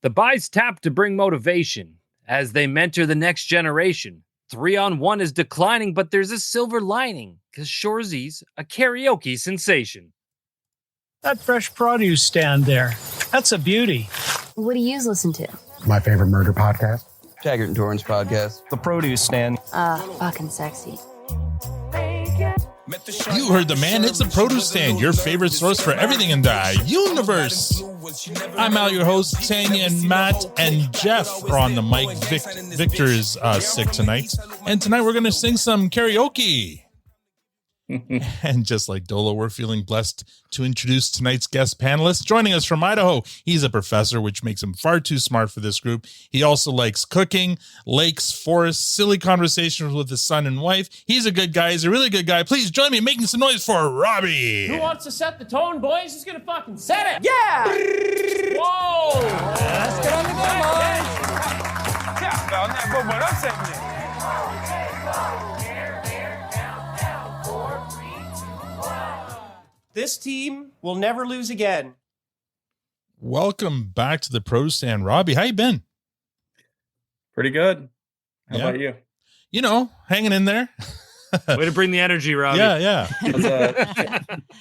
The buys tap to bring motivation as they mentor the next generation. 3-on-1 is declining, but there's a silver lining because Shoresy's a karaoke sensation. That fresh produce stand there, that's a beauty. What do you listen to? My favorite murder podcast. Taggart and Torrance podcast. The produce stand. Fucking sexy. You heard the man. It's the Produce Stand, your favorite source for everything in the universe. I'm Al, your host. Tanya and Matt and Jeff are on the mic. Victor is sick tonight. And tonight we're going to sing some karaoke. And just like Dolo, we're feeling blessed to introduce tonight's guest panelist. Joining us from Idaho, he's a professor, which makes him far too smart for this group. He also likes cooking, lakes, forests, silly conversations with his son and wife. He's a good guy. He's a really good guy. Please join me in making some noise for Robby. Who wants to set the tone, boys? Who's gonna fucking set it? Yeah! Whoa! Let's get on the go, boys. This team will never lose again. Welcome back to the Produce Stand. Robby, how you been? Pretty good. How about you? You know, hanging in there. Way to bring the energy, Robby. Yeah.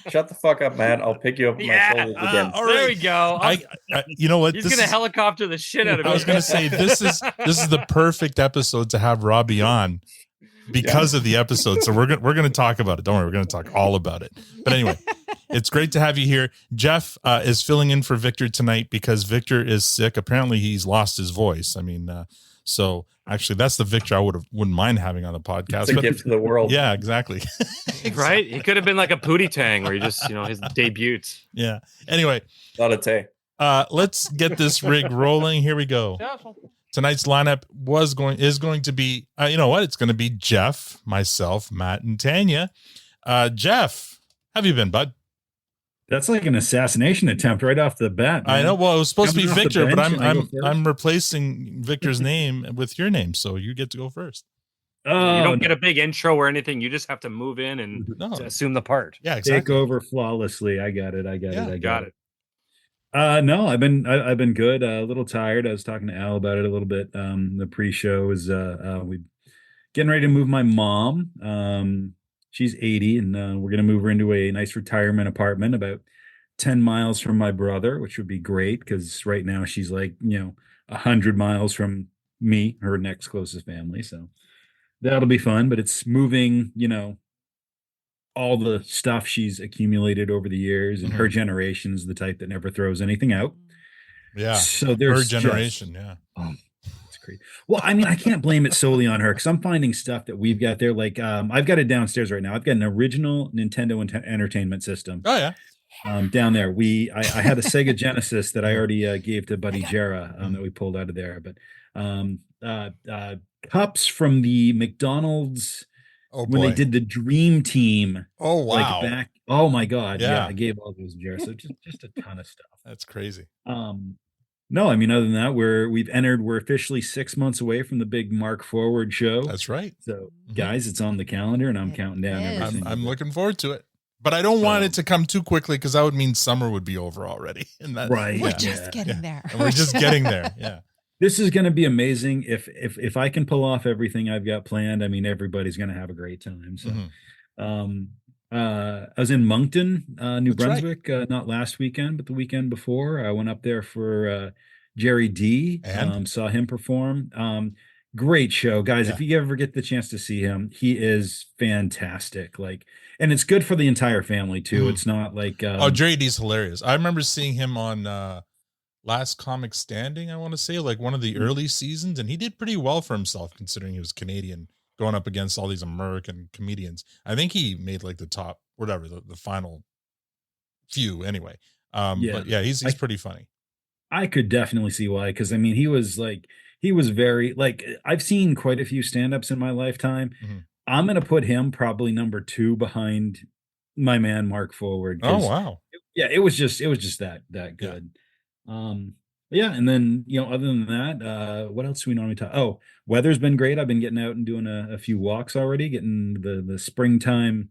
Shut the fuck up, man. I'll pick you up on my shoulders again. All right. There we go. I you know what? He's going to helicopter the shit out of me. I was going to say, this is the perfect episode to have Robby on because of the episode. So we're going to talk about it. Don't worry. We're going to talk all about it. But anyway, it's great to have you here. Jeff is filling in for Victor tonight because Victor is sick. Apparently he's lost his voice. I mean, so actually that's the Victor I wouldn't mind having on the podcast. It's a gift to the world. Yeah, exactly. Right? He could have been like a Pootie Tang where he just, his debuts. Yeah. Anyway. Not a tay. Let's get this rig rolling. Here we go. Tonight's lineup is going to be, you know what? It's going to be Jeff, myself, Matt, and Tanya. Jeff, how have you been, bud? That's like an assassination attempt right off the bat, man. I know. Well, it was supposed to be Victor, but I'm replacing Victor's name with your name, so you get to go first. Oh, you don't get a big intro or anything. You just have to move in and assume the part. Yeah, exactly. Take over flawlessly. I got it. I got it. No, I've been good. A little tired. I was talking to Al about it a little bit. The pre-show is we getting ready to move my mom. She's 80, and we're going to move her into a nice retirement apartment about 10 miles from my brother, which would be great because right now she's like, 100 miles from me, her next closest family. So that'll be fun, but it's moving, all the stuff she's accumulated over the years, and her generation is the type that never throws anything out. Yeah. So there's her generation. Well, I mean, I can't blame it solely on her because I'm finding stuff that we've got there. Like, I've got it downstairs right now. I've got an original Nintendo Entertainment System. Oh yeah. Down there, I had a Sega Genesis that I already gave to Buddy Jera that we pulled out of there. But cups from the McDonald's when they did the Dream Team. Oh wow! Oh my God! Yeah, I gave all those Jera. So just a ton of stuff. That's crazy. No, I mean, other than that, we're officially 6 months away from the big Mark Forward show. That's right. So, guys, it's on the calendar, and I'm counting down everything. I'm looking forward to it, but I don't want it to come too quickly because that would mean summer would be over already. And We're just getting there. And we're just getting there. Yeah. This is going to be amazing. If I can pull off everything I've got planned, I mean, everybody's going to have a great time. So, I was in Moncton, New Brunswick, not last weekend, but the weekend before. I went up there for Jerry D. Saw him perform. Great show, guys. Yeah. If you ever get the chance to see him, he is fantastic. And it's good for the entire family too. It's not like Jerry D's hilarious. I remember seeing him on Last Comic Standing. I want to say like one of the early seasons, and he did pretty well for himself considering he was Canadian, going up against all these American comedians. I think he made like the top, whatever, the final few anyway. But yeah, he's pretty funny. I could definitely see why. Cause I mean, he was very I've seen quite a few stand-ups in my lifetime. I'm going to put him probably number 2 behind my man, Mark Forward. Oh, wow. It was just that good. Yeah. And then, other than that, what else do we normally talk? Oh, weather's been great. I've been getting out and doing a few walks already, getting the springtime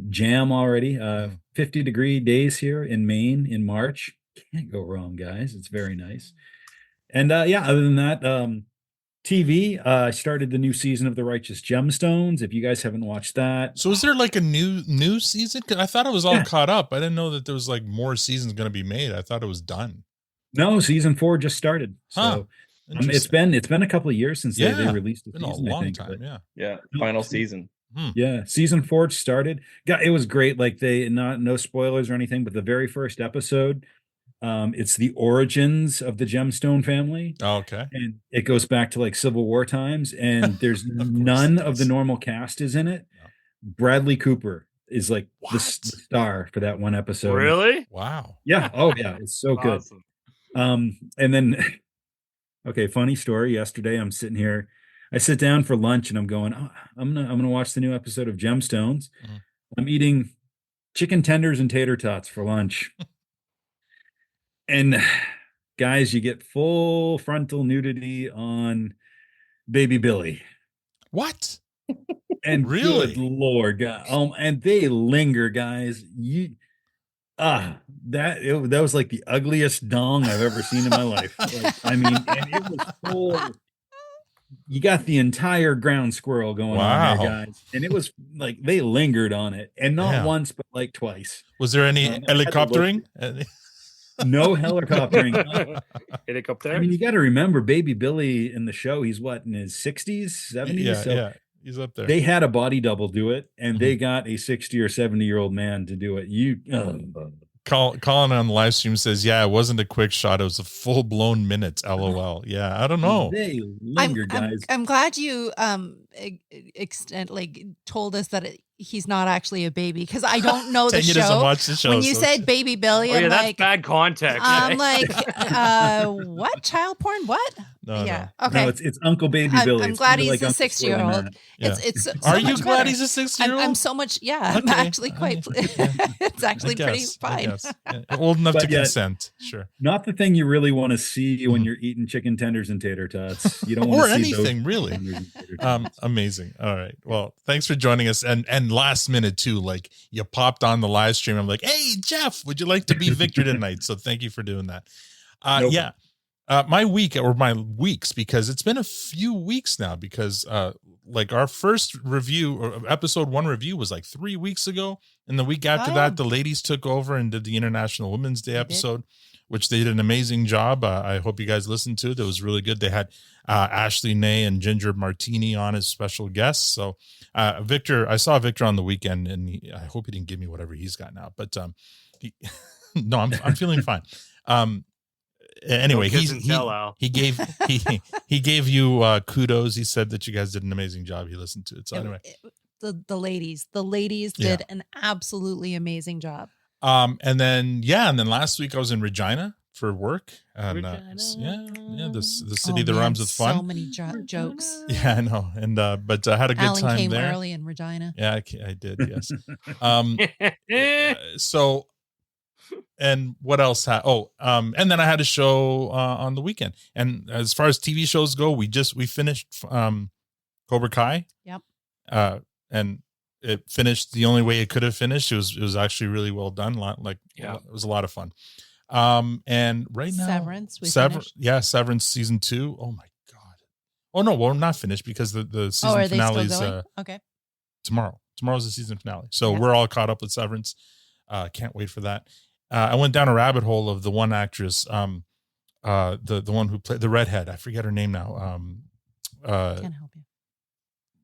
jam already. 50-degree days here in Maine in March. Can't go wrong, guys. It's very nice. And other than that, TV, I started the new season of The Righteous Gemstones. If you guys haven't watched that. So is there like a new season? 'Cause I thought it was all caught up. I didn't know that there was like more seasons going to be made. I thought it was done. No, season 4 just started. So it's been a couple of years since they released the season. Been a long time, yeah. Final season. Yeah, season 4 started. It was great. Like no spoilers or anything, but the very first episode, it's the origins of the Gemstone family. Oh, okay. And it goes back to like Civil War times, and there's none of the normal cast is in it. No. Bradley Cooper is like the star for that one episode. Really? Wow. Yeah. Oh yeah, it's so good. And then okay, funny story. Yesterday I'm sitting here, I sit down for lunch and I'm going, I'm gonna watch the new episode of Gemstones. I'm eating chicken tenders and tater tots for lunch. And guys, you get full frontal nudity on baby Billy. What? And really? Good Lord, God. And they linger, guys. That was like the ugliest dong I've ever seen in my life. Like, I mean, and it was full. You got the entire ground squirrel going on there, guys. And it was like they lingered on it, and not once, but like twice. Was there any helicoptering? No helicoptering. Helicopter. I mean, you got to remember, baby Billy in the show, he's what, in his 60s, 70s? Yeah, he's up there. They had a body double do it, and they got a 60 or 70-year-old man to do it. Colin on the live stream says, "Yeah, it wasn't a quick shot; it was a full blown minutes." LOL. Yeah, I don't know. They linger, guys. I'm glad you told us that he's not actually a baby, because I don't know the show. Doesn't watch the show. When you said baby Billy, I'm that's like, bad context. I'm like, what? Child porn? What? No, yeah. No. Okay. No, it's Uncle Baby Billy. I'm glad he's a 6-year-old. It's so Are you much glad better. he's a 6-year-old? I'm so much. Yeah, I'm actually quite. It's actually pretty fine. Old enough to consent. Sure. Not the thing you really want to see when you're eating chicken tenders and tater tots. You don't want or to see anything really. Amazing. All right. Well, thanks for joining us. And last minute too, like you popped on the live stream. I'm like, hey Jeff, would you like to be Victor tonight? So thank you for doing that. Yeah. My week or my weeks, because it's been a few weeks now, because like our first review or episode 1 review was like 3 weeks ago. And the week after that, the ladies took over and did the International Women's Day episode, which they did an amazing job. I hope you guys listened to it. It was really good. They had Ashley Nay and Ginger Martini on as special guests. So Victor, I saw Victor on the weekend, and I hope he didn't give me whatever he's got now, but no, I'm feeling fine. Anyway, he gave you kudos. He said that you guys did an amazing job. He listened to it. So anyway, the ladies did an absolutely amazing job. And then last week I was in Regina for work, and the city that rhymes with fun. So many jokes. Yeah, I know. And but I had a good Alan time came there. early in Regina. Yeah, I did. Yes. So. And what else? And then I had a show on the weekend. And as far as TV shows go, we finished Cobra Kai. Yep. And it finished the only way it could have finished. It was actually really well done. It was a lot of fun. And right now, Severance season 2. Oh my God. Oh no, we're not finished, because the season finale is okay. Tomorrow. Tomorrow's the season finale. So we're all caught up with Severance. Can't wait for that. I went down a rabbit hole of the one actress, the one who played the redhead. I forget her name now. Can't help you.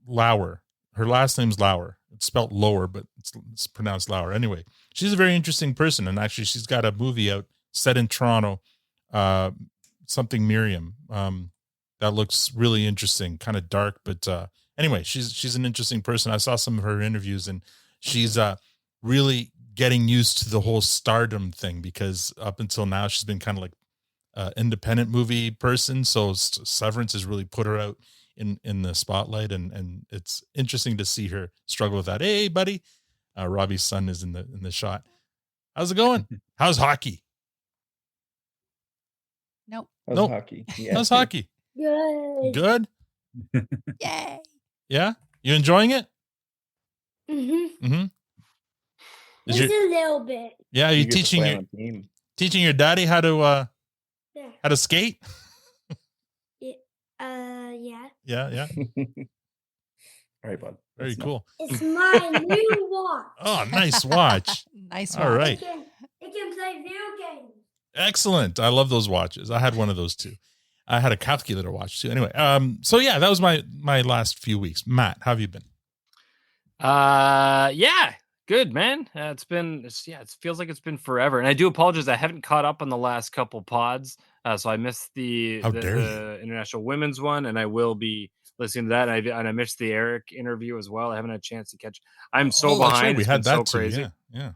Lauer. Her last name's Lauer. It's spelled lower, but it's pronounced Lauer. Anyway, she's a very interesting person, and actually, she's got a movie out set in Toronto, something Miriam. That looks really interesting, kind of dark, but anyway, she's an interesting person. I saw some of her interviews, and she's really getting used to the whole stardom thing, because up until now she's been kind of like independent movie person. So Severance has really put her out in the spotlight, and it's interesting to see her struggle with that. Hey, buddy, Robby's son is in the shot. How's it going? How's hockey? Nope. How's hockey? Yeah. How's hockey? Good. Yay. Yeah, you enjoying it? Mm-hmm. Just a little bit. Yeah, you teaching your daddy how to skate? yeah. Yeah. All right, bud. Very cool. It's my new watch. Oh, nice watch. Nice All watch. right. It can play video games. Excellent. I love those watches. I had one of those too. I had a calculator watch too. Anyway, so yeah, that was my last few weeks. Matt, how have you been? Yeah, good, man. It feels like it's been forever. And I do apologize. I haven't caught up on the last couple pods. So I missed the International Women's one, and I will be listening to that. And I missed the Eric interview as well. I haven't had a chance to catch. I'm so behind. Right. We had that so crazy. Yeah.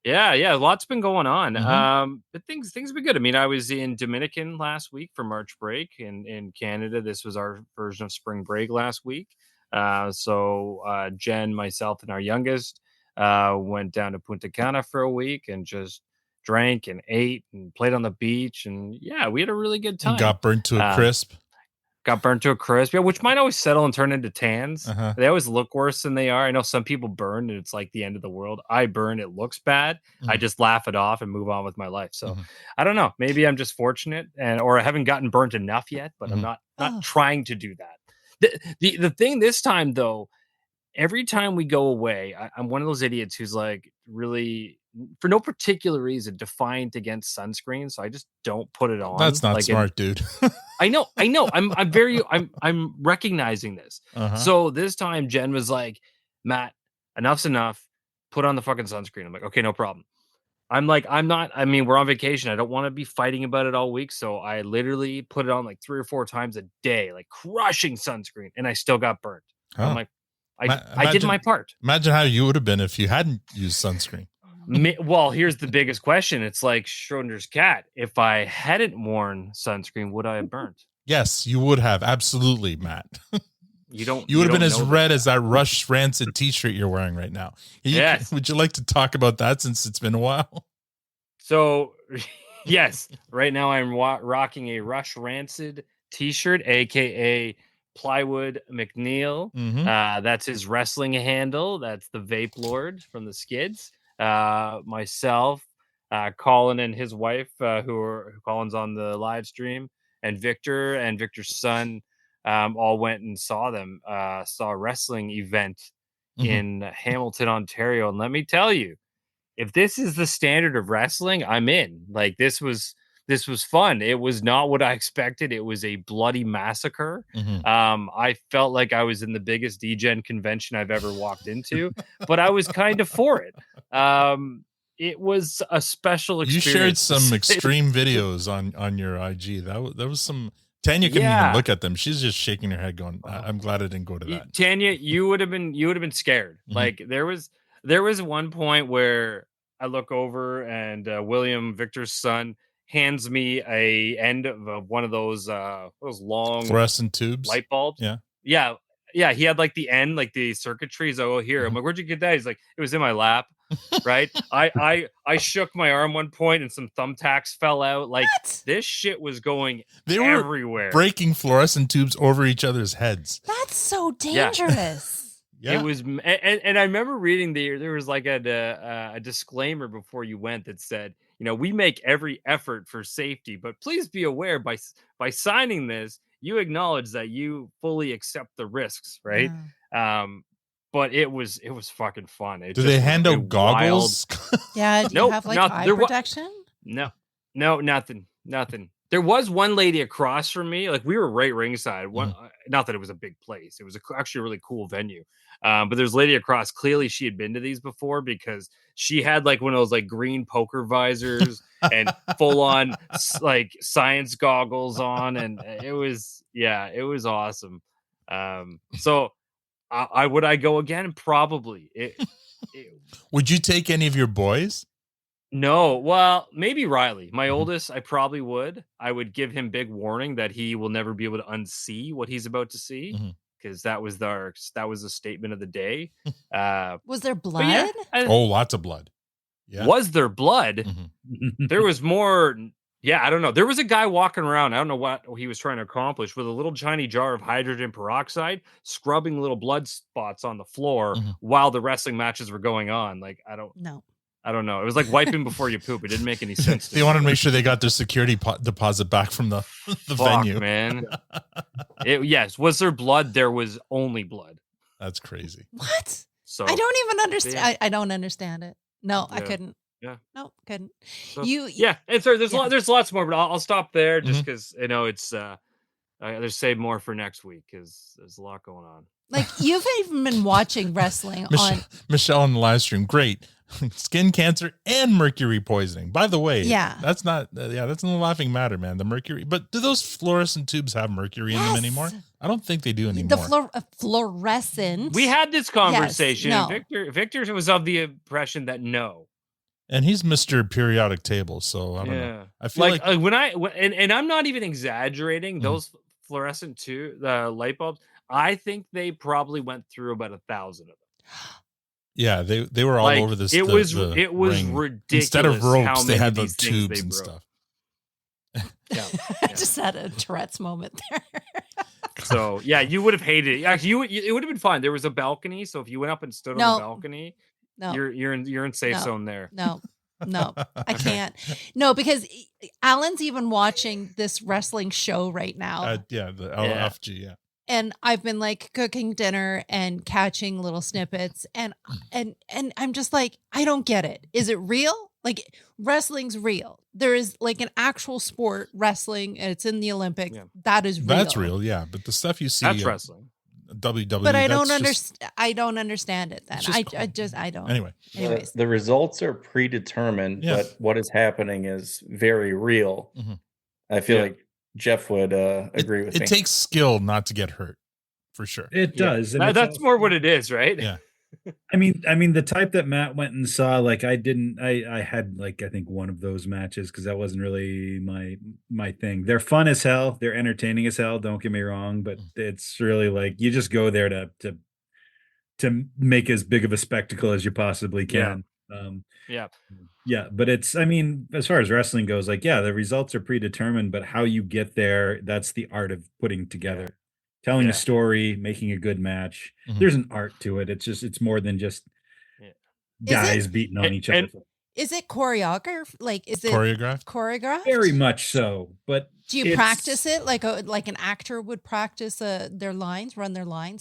Yeah. A lot's been going on. Mm-hmm. But things have been good. I mean, I was in Dominican last week for March break, and in Canada, this was our version of spring break last week. So Jen, myself, and our youngest went down to Punta Cana for a week and just drank and ate and played on the beach, and yeah, we had a really good time. And got burnt to a crisp. Yeah, which might always settle and turn into tans. Uh-huh. They always look worse than they are. I know some people burn and it's like the end of the world. I burn, it looks bad. I just laugh it off and move on with my life. So I don't know. Maybe I'm just fortunate, or I haven't gotten burnt enough yet. But I'm not trying to do that. The thing this time though, every time we go away, I'm one of those idiots who's like really, for no particular reason, defiant against sunscreen. So I just don't put it on. That's not smart, dude. I know. I'm recognizing this. So this time Jen was like, Matt, enough's enough. Put on the fucking sunscreen. I'm like, okay, no problem. I'm like, we're on vacation. I don't want to be fighting about it all week. So I literally put it on like 3 or 4 times a day, like crushing sunscreen. And I still got burnt. I'm like, I did my part. Imagine how you would have been if you hadn't used sunscreen. Well, here's the biggest question. It's like Schrodinger's cat. If I hadn't worn sunscreen, would I have burnt? Yes, you would have. Absolutely, Matt. You would have been as red as that Rush Rancid t-shirt you're wearing right now. Yes. Would you like to talk about that since it's been a while? So, yes. Right now I'm rocking a Rush Rancid t-shirt, aka Plywood McNeil. That's his wrestling handle. That's the Vape Lord from the Skids. Myself, Colin and his wife, who Colin's on the live stream, and Victor's son, all went and saw a wrestling event in Hamilton, Ontario. And let me tell you, if this is the standard of wrestling, I'm in. Like, this was fun. It was not what I expected. It was a bloody massacre. I felt like I was in the biggest D-Gen convention I've ever walked into, but I was kind of for it. It was a special experience. You shared some extreme videos on your IG. That was some. Tanya couldn't even look at them. She's just shaking her head, going, "I'm glad I didn't go to that." Tanya, you would have been scared. Like there was one point where I look over and William, Victor's son, hands me a end of one of those long fluorescent tubes, light bulbs. Yeah. He had like the end, like the circuitry. So here, I'm like, where'd you get that? He's like, it was in my lap. Right. I shook my arm one point and some thumbtacks fell out. Like this shit was going everywhere. Breaking fluorescent tubes over each other's heads. That's so dangerous. Yeah. It was, and I remember reading there was like a disclaimer before you went that said, we make every effort for safety, but please be aware by signing this, you acknowledge that you fully accept the risks, right? But it was fucking fun. Do they hand out goggles? Yeah. Do you have like eye protection? No, nothing. There was one lady across from me. Like we were right ringside. Not that it was a big place. It was actually a really cool venue. But there's a lady across. Clearly, she had been to these before because she had like one of those like green poker visors and full on like science goggles on, and it was awesome. So would I go again? Probably. Would you take any of your boys? No, well, maybe Riley, my oldest. I probably would. I would give him big warning that he will never be able to unsee what he's about to see, because that was the statement of the day. Was there blood? Lots of blood. Yeah. Was there blood? There was more. Yeah, I don't know. There was a guy walking around. I don't know what he was trying to accomplish with a little tiny jar of hydrogen peroxide, scrubbing little blood spots on the floor while the wrestling matches were going on. Like, I don't know. It was like wiping before you poop. It didn't make any sense. They wanted to make sure they got their security deposit back from the venue, man. Yes. Was there blood? There was only blood. That's crazy. What? So I don't even understand. yeah. I don't understand it. No, I Yeah. couldn't. Yeah. No, couldn't. So, You and sorry, there's yeah. there's lots more, but I'll stop there just because it's there's save more for next week because there's a lot going on. Like you've even been watching wrestling on Michelle on the live stream. Great. Skin cancer and mercury poisoning. By the way, that's not that's no laughing matter, man. The mercury, but do those fluorescent tubes have mercury in them anymore? I don't think they do anymore. The fluorescent. We had this conversation. Yes, no. Victor was of the impression that no. And he's Mr. Periodic Table, so I don't know. I feel like when I'm not even exaggerating, those fluorescent light bulbs, I think they probably went through about 1,000 of them. Yeah, they were all over this. It was ring. ridiculous. Instead of ropes, they had those the tubes and stuff. Yeah, I just had a Tourette's moment there. So yeah, you would have hated it. Actually, it would have been fine. There was a balcony, so if you went up and stood on the balcony, you're in safe zone there. No, I can't. No, because Alan's even watching this wrestling show right now. The LFG, yeah. And I've been like cooking dinner and catching little snippets, and I'm just like, I don't get it. Is it real? Like wrestling's real. There is like an actual sport, wrestling, and it's in the Olympics. Yeah. That is real. That's real, yeah. But the stuff you see, that's wrestling. WWE. But I don't understand. I don't understand it. Then I don't. Anyway, the results are predetermined, but what is happening is very real. Mm-hmm. I feel like Jeff would agree with me. It takes skill not to get hurt, for sure. It does. And that's more what it is, right? Yeah. I mean, the type that Matt went and saw, like I had like I think one of those matches because that wasn't really my thing. They're fun as hell. They're entertaining as hell. Don't get me wrong, but it's really like you just go there to make as big of a spectacle as you possibly can. Yeah, but it's, I mean, as far as wrestling goes, like, the results are predetermined, but how you get there, that's the art of putting together, telling a story, making a good match. Mm-hmm. There's an art to it. It's more than just guys beating on each other. Is it choreographed? Like, is it choreographed? Very much so. But do you practice it like an actor would practice run their lines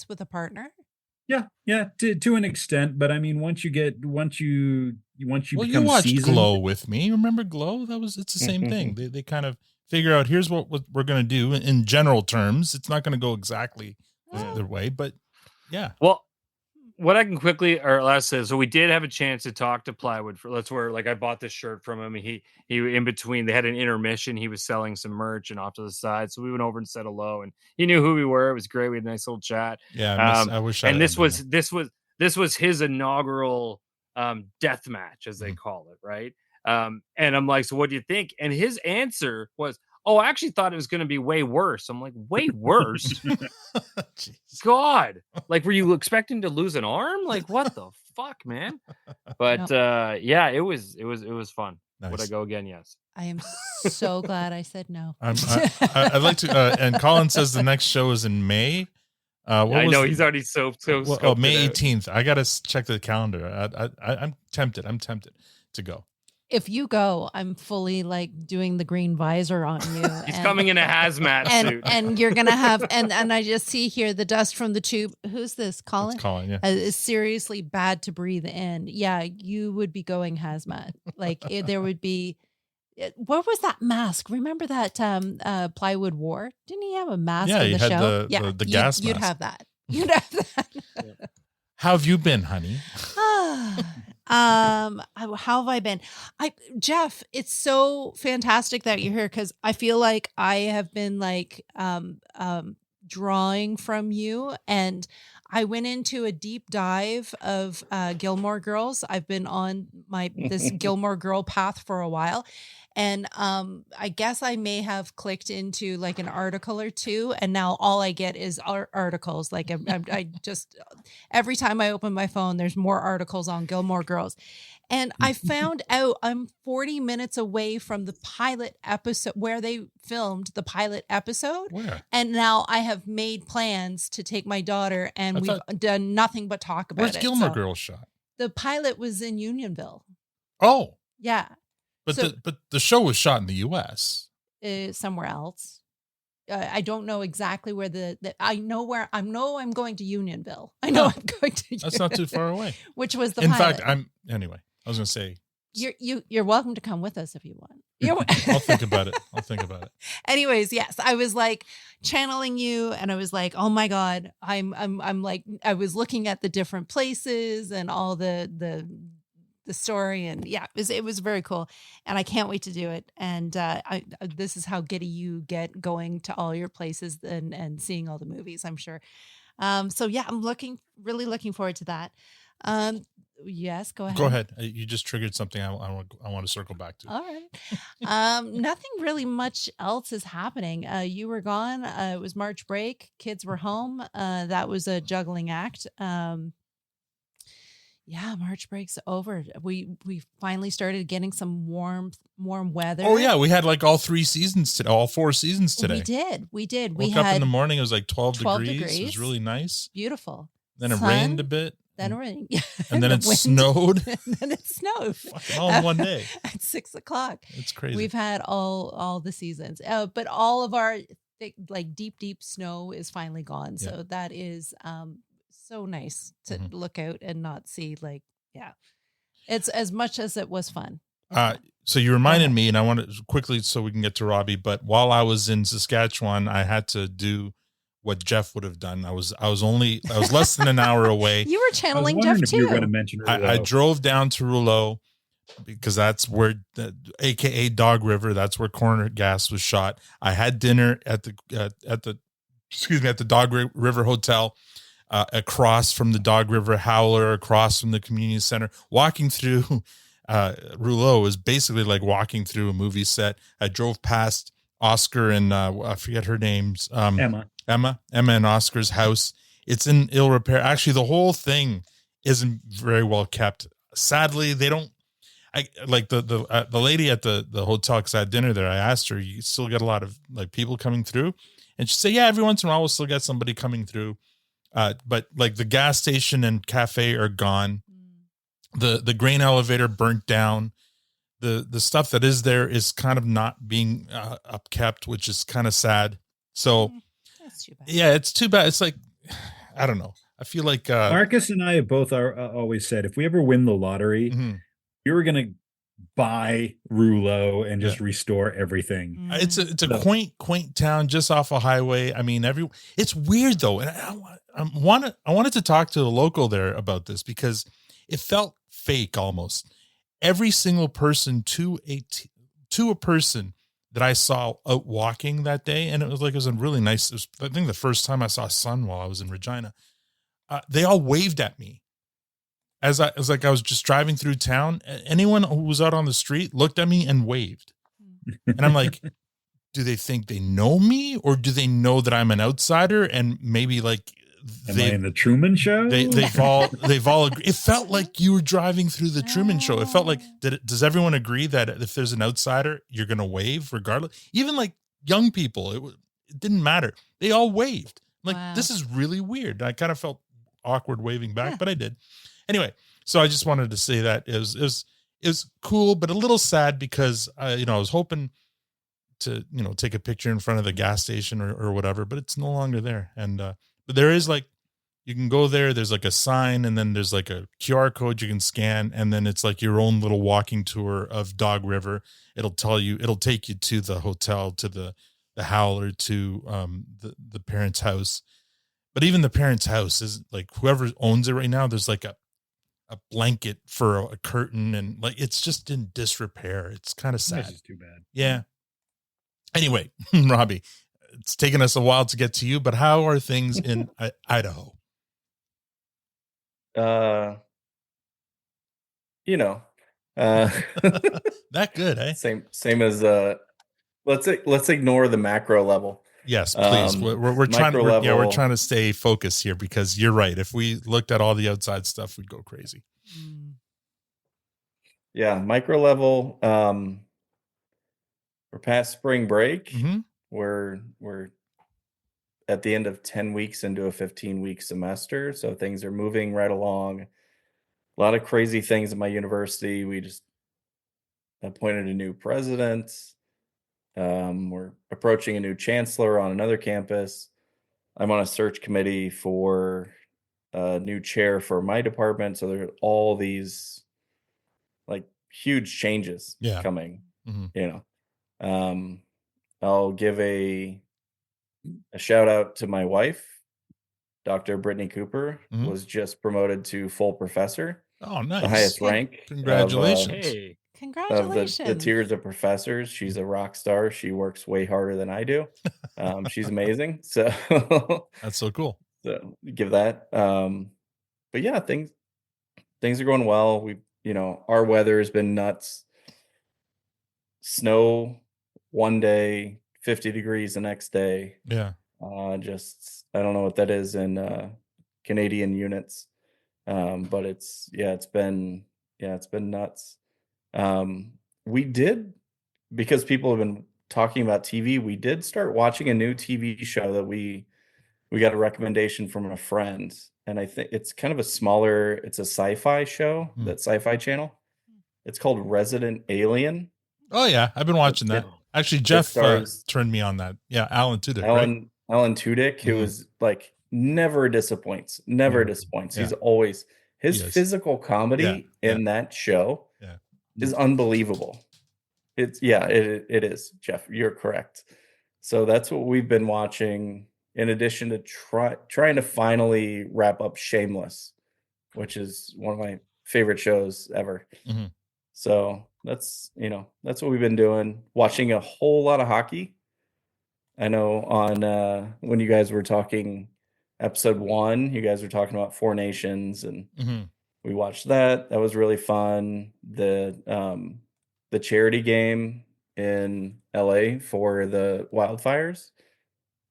with a partner? Yeah, to an extent, but I mean, once you well, become you watched seasoned, Glow with me. Remember Glow? It's the same thing. They kind of figure out here's what we're going to do in general terms. It's not going to go exactly the way, but yeah. Well, what I can quickly say, so we did have a chance to talk to Plywood like I bought this shirt from him. He in between they had an intermission. He was selling some merch and off to the side, so we went over and said hello, and he knew who we were. It was great. We had a nice little chat. Yeah, I wish. And this was his inaugural death match, as they call it, right? And I'm like, so what do you think? And his answer was, oh, I actually thought it was going to be way worse. I'm like, way worse? God, like, were you expecting to lose an arm? Like, what the fuck, man? But it was fun. Nice. Would I go again? Yes. I am so glad I said no. I'd like to. And Colin says the next show is in May. I know he's already so. May 18th. I gotta check the calendar. I'm tempted. To go. If you go, I'm fully like doing the green visor on you. He's coming in a hazmat suit, and you're gonna have and I just see here the dust from the tube. Who's this? Colin. It's Colin. Yeah, is seriously bad to breathe in. Yeah, you would be going hazmat. Like there would be. What was that mask? Remember that Plywood wore? Didn't he have a mask? Yeah, in the had show? the gas mask. You'd have that. You'd have that. How have you been, honey? How have I been? Jeff, it's so fantastic that you're here because I feel like I have been like drawing from you, and I went into a deep dive of Gilmore Girls. I've been on this Gilmore Girl path for a while. And I guess I may have clicked into like an article or two, and now all I get is articles. Like I just every time I open my phone, there's more articles on Gilmore Girls. And I found out I'm 40 minutes away from the pilot episode where they filmed the pilot episode. Where? And now I have made plans to take my daughter, and we've done nothing but talk about it. Where's Gilmore Girls shot? The pilot was in Unionville. Oh. Yeah. But the show was shot in the U.S. Somewhere else. I don't know exactly where I know where I'm going to Unionville. I know I'm going to. That's not too far away. Which was the In pilot. fact, anyway. I was going to say you're welcome to come with us if you want. I'll think about it. Anyways, yes, I was like channeling you, and I was like, oh my God, I'm like, I was looking at the different places and all the story, and yeah, it was very cool, and I can't wait to do it. And this is how giddy you get going to all your places and seeing all the movies, I'm sure. So yeah, I'm really looking forward to that. Yes, go ahead. Go ahead. You just triggered something I want to circle back to. All right. Nothing really much else is happening. You were gone. It was March break. Kids were home. That was a juggling act. Yeah, March break's over. We finally started getting some warm weather. Oh yeah, we had like all 4 seasons today. We did. Woke up in the morning. It was like 12 degrees. It was really nice. Beautiful. Then it rained a bit. Then it rained. And then it snowed. And then it snowed. All in one day. At 6:00. It's crazy. We've had all the seasons. But all of our deep snow is finally gone. Yeah. So that is so nice to look out and not see it's as much as it was fun. So you reminded me, and I want to quickly so we can get to Robby, but while I was in Saskatchewan, I had to do what Jeff would have done. I was less than an hour away. You were channeling Jeff too. You were going to mention I drove down to Rouleau because that's where AKA Dog River, that's where Corner Gas was shot. I had dinner at the Dog River Hotel, across from the Dog River Howler, across from the community center. Walking through Rouleau is basically like walking through a movie set. I drove past Oscar and I forget her names. Emma and Oscar's house. It's in ill repair. Actually, the whole thing isn't very well kept. Sadly, they don't. I like the lady at the hotel, because I had dinner there. I asked her, "You still get a lot of like people coming through?" And she said, "Yeah, every once in a while we'll still get somebody coming through." But like the gas station and cafe are gone. The grain elevator burnt down. The stuff that is there is kind of not being upkept, which is kind of sad. So that's too bad. Yeah, it's too bad. It's like, I don't know. I feel like Marcus and I have both always said, if we ever win the lottery, we were going to buy Rouleau and just restore everything. It's a quaint town just off a highway. I mean, it's weird though. And I wanted to talk to a local there about this because it felt fake almost. Every single person to a person that I saw out walking that day, and it was a really nice. It was, I think, the first time I saw sun while I was in Regina. They all waved at me as I was just driving through town. Anyone who was out on the street looked at me and waved, and I'm like, do they think they know me, or do they know that I'm an outsider and maybe like? Am I in the Truman Show? They've all agreed. It felt like you were driving through the Truman Show. It felt like, does everyone agree that if there's an outsider, you're going to wave regardless? Even like young people, it didn't matter. They all waved. Like, This is really weird. I kind of felt awkward waving back, but I did. Anyway, so I just wanted to say that it was cool, but a little sad because I was hoping to, take a picture in front of the gas station or whatever, but it's no longer there. And, but there is you can go there. There's like a sign, and then there's like a QR code you can scan, and then it's like your own little walking tour of Dog River. It'll take you to the hotel, to the Howler, to the parents' house. But even the parents' house is like, whoever owns it right now, there's like a blanket for a curtain, and like it's just in disrepair. It's kind of sad. This is too bad. Yeah. Anyway, Robby, it's taken us a while to get to you, but how are things in Idaho? That good, eh? Same as let's ignore the macro level. Yes, please. We're trying to stay focused here, because you're right. If we looked at all the outside stuff, we'd go crazy. Yeah, micro level. We're past spring break. We're at the end of 10 weeks into a 15-week semester, so things are moving right along. A lot of crazy things at my university. We just appointed a new president. We're approaching a new chancellor on another campus. I'm on a search committee for a new chair for my department. So there are all these like huge changes coming, you know. I'll give a shout out to my wife. Dr. Brittany Cooper was just promoted to full professor. Oh, nice. The highest rank. Congratulations. Of the tiers of professors. She's a rock star. She works way harder than I do. She's amazing. So that's so cool. So give that. But yeah, things are going well. We, you know, our weather has been nuts. Snow one day, 50 degrees the next day. Yeah. Just I don't know what that is in Canadian units. But it's been nuts. We did, because people have been talking about TV, we did start watching a new TV show that we got a recommendation from a friend, and I think it's kind of it's a sci-fi show, that Sci-Fi Channel. It's called Resident Alien. Oh yeah, I've been watching that. Actually, Jeff turned me on that. Yeah, Alan Tudyk. Alan Tudyk, who is like never disappoints. He's always his physical comedy in that show is unbelievable. It is, Jeff. You're correct. So that's what we've been watching, in addition to trying to finally wrap up Shameless, which is one of my favorite shows ever. So that's what we've been doing. Watching a whole lot of hockey. I know on when you guys were talking episode 1, you guys were talking about Four Nations, and we watched that. That was really fun. The charity game in LA for the wildfires.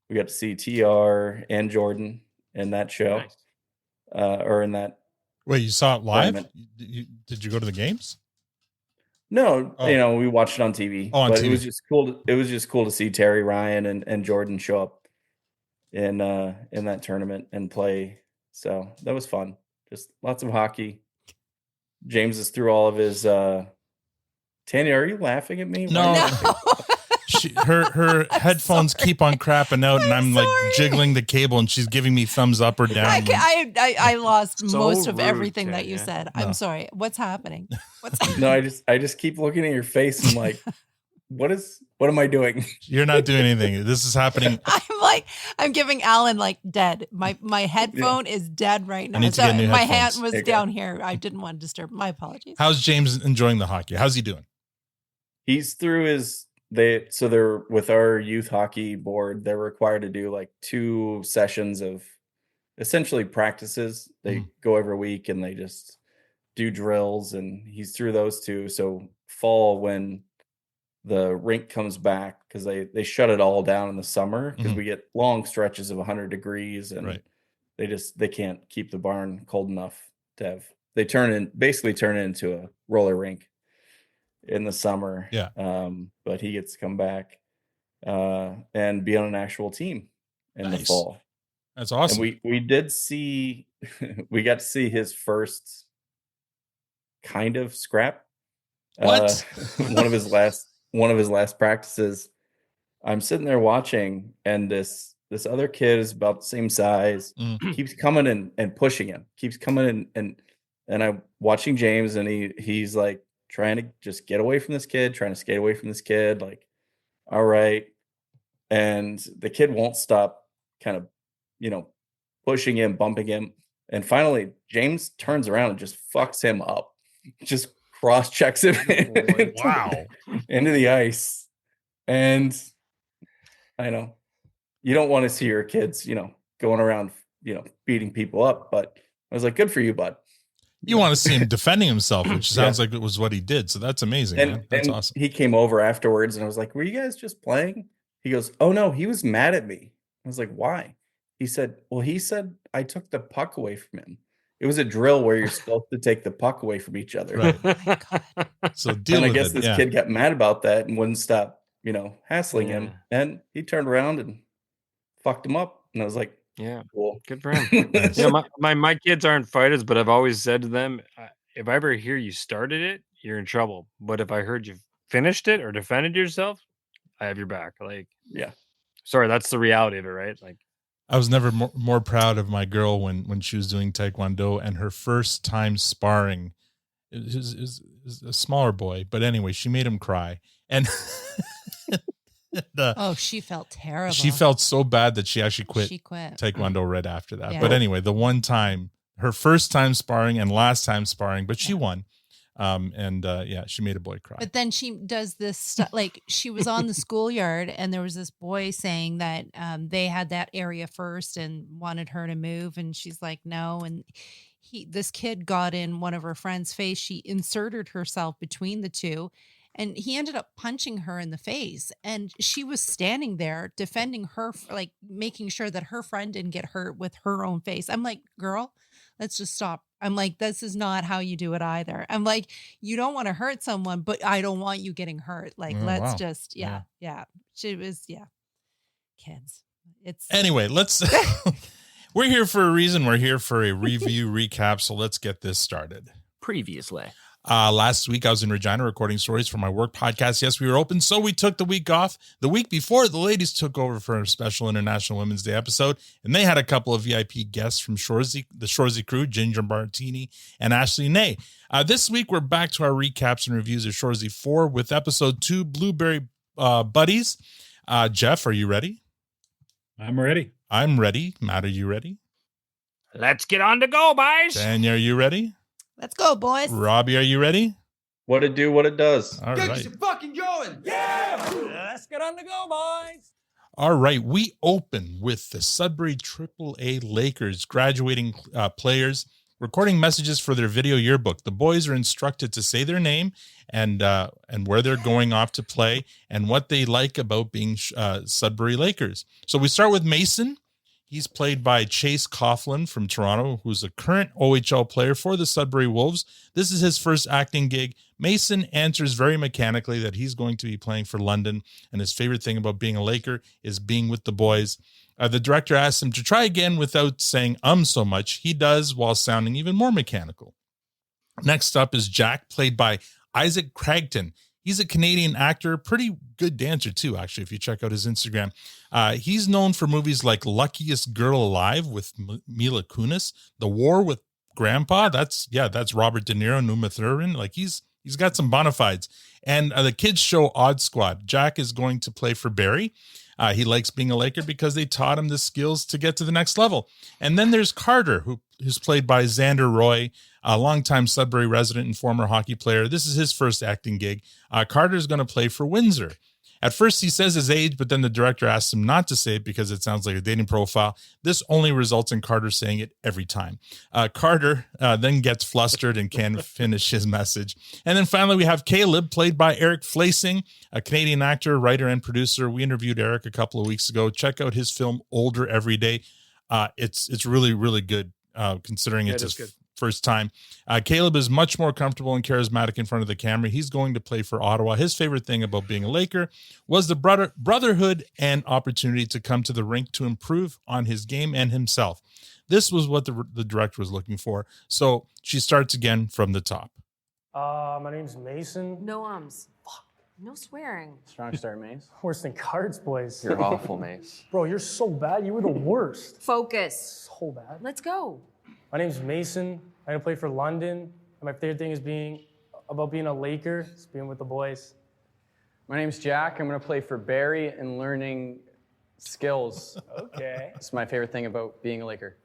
We got to see TR and Jordan in that show. Nice. Or in that. Wait, you saw it live? Did you go to the games? No, we watched it on TV. Oh, on but TV. It was just cool to see Terry, Ryan, and Jordan show up in that tournament and play. So that was fun. Just lots of hockey. James is through all of his. Tanya, are you laughing at me? No. Her headphones keep on crapping out, and I'm like jiggling the cable, and she's giving me thumbs up or down. I lost most of rude, everything that you Tanya. said. I'm sorry. What's happening? No, I just keep looking at your face and like, what am I doing? You're not doing anything. This is happening. I'm giving Alan like dead. My headphone is dead right now. I need to get new my headphones. hand was down here. I didn't want to disturb. My apologies. How's James enjoying the hockey? How's he doing? He's through his. They're with our youth hockey board. They're required to do like 2 sessions of essentially practices. They go every week and they just do drills, and he's through those 2. So fall, when the rink comes back, because they shut it all down in the summer because we get long stretches of 100 degrees, and they can't keep the barn cold enough to have. They basically turn it into a roller rink in the summer. But he gets to come back and be on an actual team in the fall. That's awesome. And we did see we got to see his first kind of scrap. What? one of his last practices. I'm sitting there watching, and this other kid is about the same size, keeps coming and pushing him, keeps coming and I'm watching James, and he's like trying to just get away from this kid, trying to skate away from this kid, like, all right. And the kid won't stop kind of, pushing him, bumping him. And finally, James turns around and just fucks him up, just cross checks him into the ice. And I know you don't want to see your kids, going around, beating people up, but I was like, good for you, bud. You want to see him defending himself, which sounds like it was what he did. So that's amazing. Man. That's awesome. He came over afterwards, and I was like, were you guys just playing? He goes, oh no, he was mad at me. I was like, why? He said I took the puck away from him. It was a drill where you're supposed to take the puck away from each other. Right. Oh my God. So and I guess this kid got mad about that and wouldn't stop, hassling him. And he turned around and fucked him up. And I was like, yeah, cool. Good for him. My kids aren't fighters, but I've always said to them, if I ever hear you started it, you're in trouble. But if I heard you finished it or defended yourself, I have your back. Like, yeah. Sorry, that's the reality of it, right? Like, I was never more proud of my girl when she was doing Taekwondo, and her first time sparring is a smaller boy, but anyway, she made him cry. And she felt terrible. She felt so bad that she actually quit Taekwondo right after that. Yeah. But anyway, the one time, her first time sparring and last time sparring, but she won. She made a boy cry. But then she does this stuff, like she was on the schoolyard and there was this boy saying that they had that area first and wanted her to move, and she's like, no. And this kid got in one of her friend's face. She inserted herself between the two, and he ended up punching her in the face. And she was standing there defending her, like making sure that her friend didn't get hurt with her own face. I'm like, girl, let's just stop. I'm like, this is not how you do it either. I'm like, you don't want to hurt someone, but I don't want you getting hurt. Like, let's just, yeah. She was, kids. Anyway, let's, we're here for a reason. We're here for a review recap. So let's get this started. Previously. Last week I was in Regina recording stories for my work podcast. Yes, we were open, so we took the week off. The week before, the ladies took over for a special International Women's Day episode, and they had a couple of VIP guests from Shoresy, the Shoresy crew, Ginger Martini and Ashley Nay. This week, we're back to our recaps and reviews of Shoresy 4 with episode 2, Blueberry Buddies. Jeff, are you ready? I'm ready. I'm ready. Matt, are you ready? Let's get on to go, boys. Tanya, are you ready? Let's go, boys. Robbie, are you ready? What it do, what it does. All right. Get fucking going. Yeah. Let's get on the go, boys. All right. We open with the Sudbury AAA Lakers graduating players recording messages for their video yearbook. The boys are instructed to say their name and where they're going off to play and what they like about being Sudbury Lakers. So we start with Mason. He's played by Chase Coughlin from Toronto, who's a current OHL player for the Sudbury Wolves. This is his first acting gig. Mason answers very mechanically that he's going to be playing for London, and his favorite thing about being a Laker is being with the boys. The director asks him to try again without saying so much. He does, while sounding even more mechanical. Next up is Jack, played by Isaac Cragton. He's a Canadian actor, pretty good dancer too, actually, if you check out his Instagram. He's known for movies like Luckiest Girl Alive with Mila Kunis, The War with Grandpa, that's Robert De Niro, Uma Thurman. Like he's got some bona fides. And the kids show Odd Squad. Jack is going to play for Barry. He likes being a Laker because they taught him the skills to get to the next level. And then there's Carter, who's played by Xander Roy, a longtime Sudbury resident and former hockey player. This is his first acting gig. Carter's going to play for Windsor. At first, he says his age, but then the director asks him not to say it because it sounds like a dating profile. This only results in Carter saying it every time. Carter then gets flustered and can't finish his message. And then finally, we have Caleb, played by Eric Flasing, a Canadian actor, writer, and producer. We interviewed Eric a couple of weeks ago. Check out his film, Older Every Day. It's really, really good, considering it's his first time. Caleb is much more comfortable and charismatic in front of the camera. He's going to play for Ottawa. His favorite thing about being a Laker was the brotherhood and opportunity to come to the rink to improve on his game and himself. This was what the director was looking for. So she starts again from the top. My name's Mason. No ums. Fuck. No swearing. Strong start, Mace. Worse than cards, boys. You're awful, Mace. Bro, you're so bad. You were the worst. Focus. So bad. Let's go. My name's Mason. I play for London. And my favorite thing is being a Laker, is being with the boys. My name's Jack. I'm going to play for Barry and learning skills. Okay. It's my favorite thing about being a Laker.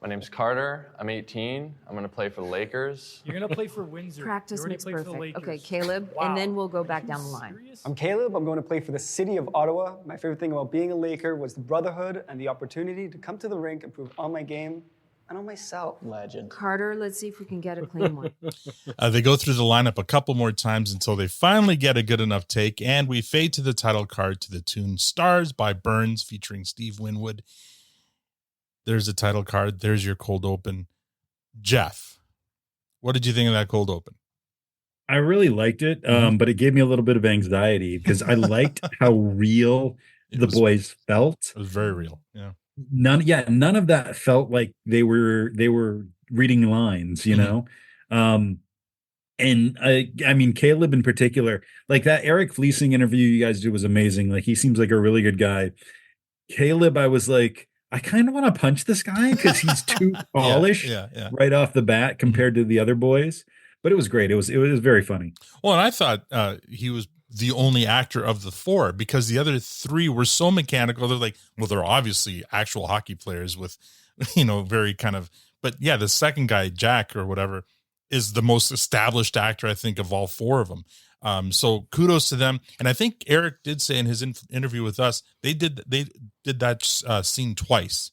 My name's Carter. I'm 18. I'm going to play for the Lakers. You're going to play for Windsor. Practice makes perfect. Okay, Caleb, and then we'll go back down the line. I'm Caleb. I'm going to play for the city of Ottawa. My favorite thing about being a Laker was the brotherhood and the opportunity to come to the rink and prove on my game and on myself. Legend. Carter, let's see if we can get a clean one. They go through the lineup a couple more times until they finally get a good enough take, and we fade to the title card to the tune Stars by Burns featuring Steve Winwood. There's the title card. There's your cold open. Jeff, what did you think of that cold open? I really liked it, but it gave me a little bit of anxiety because I liked how real the boys felt. It was very real. Yeah. None of that felt like they were reading lines, you know. And I mean, Caleb in particular, like that Eric Fleesing interview you guys did was amazing. Like he seems like a really good guy. Caleb, I was like, I kind of want to punch this guy because he's too polished right off the bat compared to the other boys. But it was great. It was very funny. Well, and I thought he was the only actor of the four because the other three were so mechanical. They're like, well, they're obviously actual hockey players with, very kind of, but yeah, the second guy, Jack or whatever, is the most established actor, I think, of all four of them. So kudos to them. And I think Eric did say in his interview with us, they did that scene twice.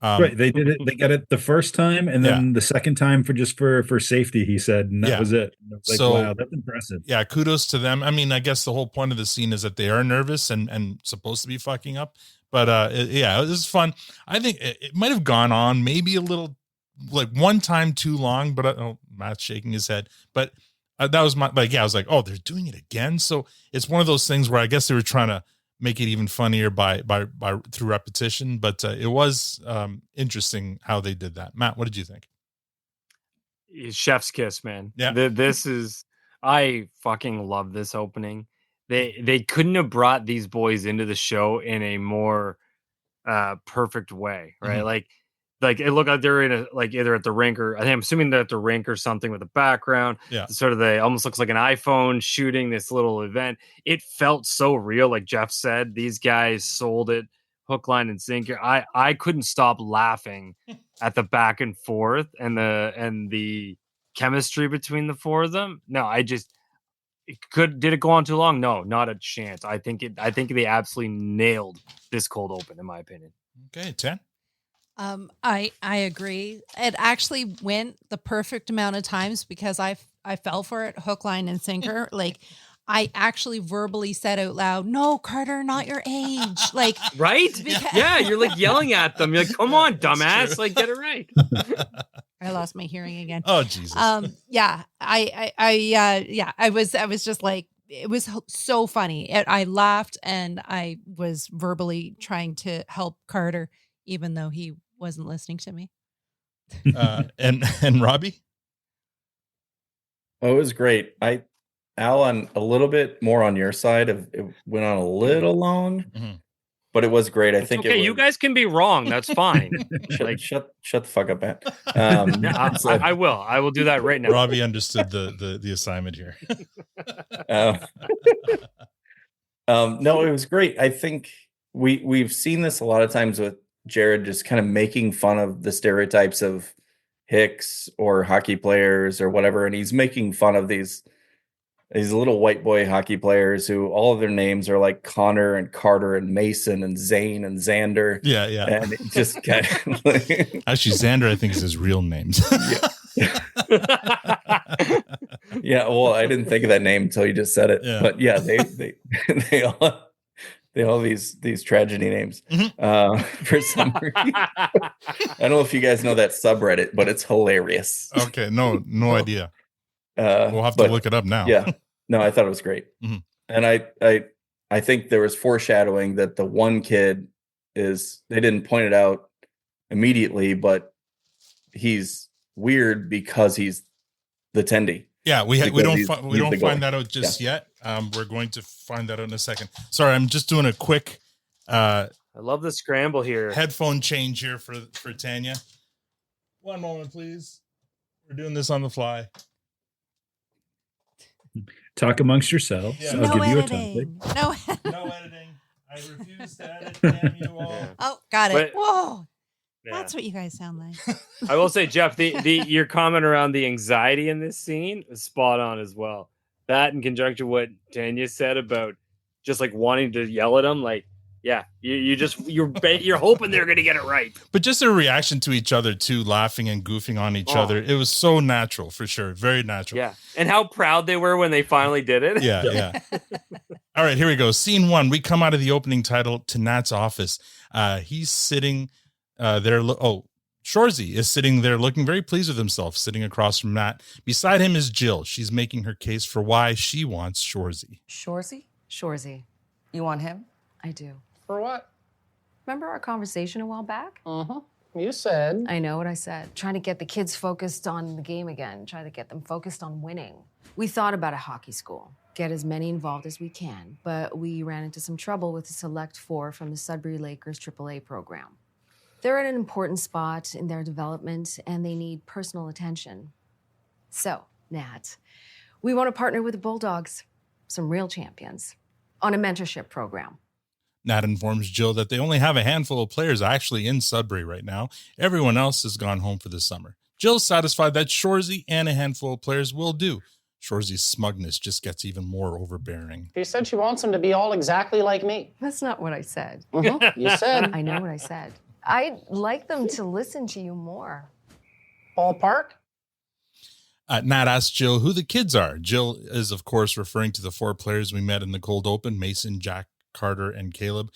Right. They did it. They got it the first time, and then the second time for safety, he said, and that was it. I was like, So, wow, that's impressive. Yeah. Kudos to them. I mean, I guess the whole point of the scene is that they are nervous and supposed to be fucking up, but it was fun. I think it might have gone on maybe a little, like one time too long, but Matt's shaking his head, but that was I was like, oh, they're doing it again. So it's one of those things where I guess they were trying to make it even funnier by through repetition, but it was interesting how they did that. Matt, what did you think? Chef's kiss, man. Yeah. I fucking love this opening. They couldn't have brought these boys into the show in a more perfect way, right? Mm-hmm. Like it looked like they're in either at the rink or I'm assuming they're at the rink or something with a background. Yeah. Sort of almost looks like an iPhone shooting this little event. It felt so real. Like Jeff said, these guys sold it hook, line, and sinker. I couldn't stop laughing at the back and forth and the chemistry between the four of them. No, did it go on too long? No, not a chance. I think they absolutely nailed this cold open, in my opinion. Okay, 10. I agree. It actually went the perfect amount of times because I fell for it, hook, line, and sinker. Like I actually verbally said out loud, "No, Carter, not your age." Like, right? Yeah, you're like yelling at them. You're like, "Come on, dumbass! Like, get it right." I lost my hearing again. Oh Jesus. Yeah. I was just like, it was so funny. I laughed and I was verbally trying to help Carter, even though he wasn't listening to me. And Robby? Oh, it was great. Al, I'm a little bit more on your side. It went on a little long, but it was great. I think you guys can be wrong. That's fine. Shut the fuck up, Matt. I will. I will do that right now. Robby understood the assignment here. No, it was great. I think we've seen this a lot of times with Jared just kind of making fun of the stereotypes of Hicks or hockey players or whatever, and he's making fun of these little white boy hockey players who all of their names are like Connor and Carter and Mason and Zane and Xander. Yeah. And it just kind of like... Actually, Xander, I think, is his real name. Yeah, well, I didn't think of that name until you just said it. Yeah. But yeah, they all these tragedy names for some reason. I don't know if you guys know that subreddit, but it's hilarious. Okay, no idea. We'll have to look it up now. Yeah, no, I thought it was great, and I think there was foreshadowing that the one kid they didn't point it out immediately, but he's weird because he's the tendy. Yeah, we don't find that out just yet. We're going to find that out in a second. Sorry, I'm just doing a quick. I love the scramble here. Headphone change here for Tanya. One moment, please. We're doing this on the fly. Talk amongst yourselves. Yeah. I'll give you a topic. No editing. I refuse to edit. Damn you all. Oh, got it. But- Whoa. Yeah. That's what you guys sound like. I will say, Jeff, your comment around the anxiety in this scene is spot on as well. That in conjunction with what Tanya said about just like wanting to yell at him, like, yeah, you're hoping they're gonna get it right. But just their reaction to each other too, laughing and goofing on each other, it was so natural for sure, very natural. Yeah, and how proud they were when they finally did it. Yeah. All right, here we go. Scene 1. We come out of the opening title to Nat's office. He's sitting there. Shoresy is sitting there looking very pleased with himself, sitting across from Nat. Beside him is Jill. She's making her case for why she wants Shoresy. Shoresy? Shoresy. You want him? I do. For what? Remember our conversation a while back? You said. I know what I said. Trying to get the kids focused on the game again. Try to get them focused on winning. We thought about a hockey school. Get as many involved as we can. But we ran into some trouble with the select 4 from the Sudbury Lakers AAA program. They're at an important spot in their development, and they need personal attention. So, Nat, we want to partner with the Bulldogs, some real champions, on a mentorship program. Nat informs Jill that they only have a handful of players actually in Sudbury right now. Everyone else has gone home for the summer. Jill's satisfied that Shoresy and a handful of players will do. Shoresy's smugness just gets even more overbearing. She said she wants them to be all exactly like me. That's not what I said. You said. I know what I said. I'd like them to listen to you more. Ballpark? Nat asks Jill who the kids are. Jill is, of course, referring to the 4 players we met in the cold open, Mason, Jack, Carter, and Caleb.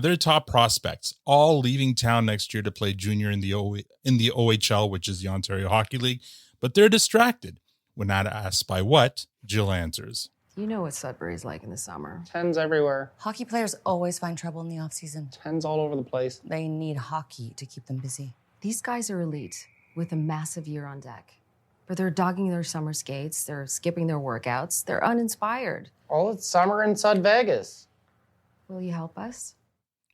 They're top prospects, all leaving town next year to play junior in the OHL, which is the Ontario Hockey League. But they're distracted. When Nat asks by what, Jill answers. You know what Sudbury's like in the summer. 10s everywhere. Hockey players always find trouble in the off-season. 10s all over the place. They need hockey to keep them busy. These guys are elite with a massive year on deck. But they're dogging their summer skates, they're skipping their workouts, they're uninspired. All it's summer in Sud Vegas. Will you help us?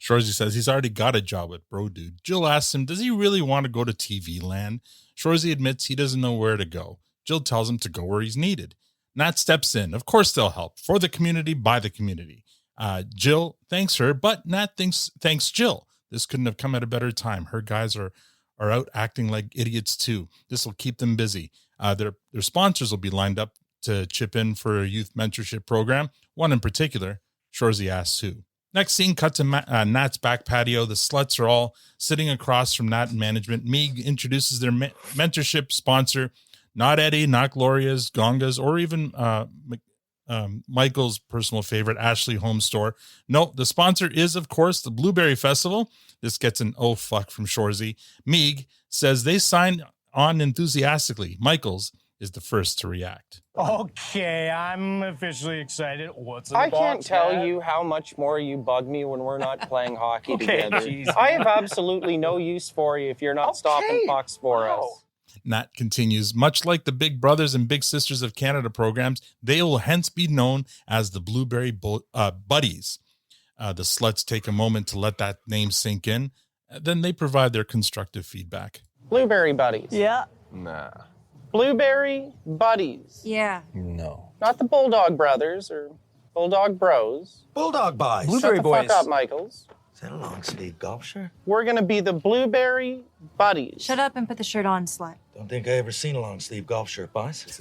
Shoresy says he's already got a job with Bro Dude. Jill asks him, does he really want to go to TV land? Shoresy admits he doesn't know where to go. Jill tells him to go where he's needed. Nat steps in. Of course they'll help. For the community, by the community. Jill thanks her, but Nat thanks Jill. This couldn't have come at a better time. Her guys are out acting like idiots too. This will keep them busy. Their sponsors will be lined up to chip in for a youth mentorship program. One in particular. Shoresy asks who. Next scene, cut to Nat's back patio. The sluts are all sitting across from Nat and management. Meeg introduces their mentorship sponsor. Not Eddie, not Gloria's, Gonga's, or even Michael's personal favorite, Ashley Home Store. No, the sponsor is, of course, the Blueberry Festival. This gets an oh fuck from Shoresy. Meeg says they signed on enthusiastically. Michael's is the first to react. Okay, I'm officially excited. What's in the I box, can't tell Dad? you how much more you bug me when we're not playing hockey Okay, together. geez. I have absolutely no use for you if you're not stopping pucks for us. Nat continues, much like the Big Brothers and Big Sisters of Canada programs, they will hence be known as the Blueberry Buddies. The sluts take a moment to let that name sink in. Then they provide their constructive feedback. Blueberry Buddies. Yeah. Nah. Blueberry Buddies. Yeah. No. Not the Bulldog Brothers or Bulldog Bros. Bulldog Boys. Shut the fuck up, Michaels. Is that a long sleeve golf shirt? We're going to be the Blueberry Buddies. Shut up and put the shirt on, slut. Don't think I ever seen a long sleeve golf shirt, boss.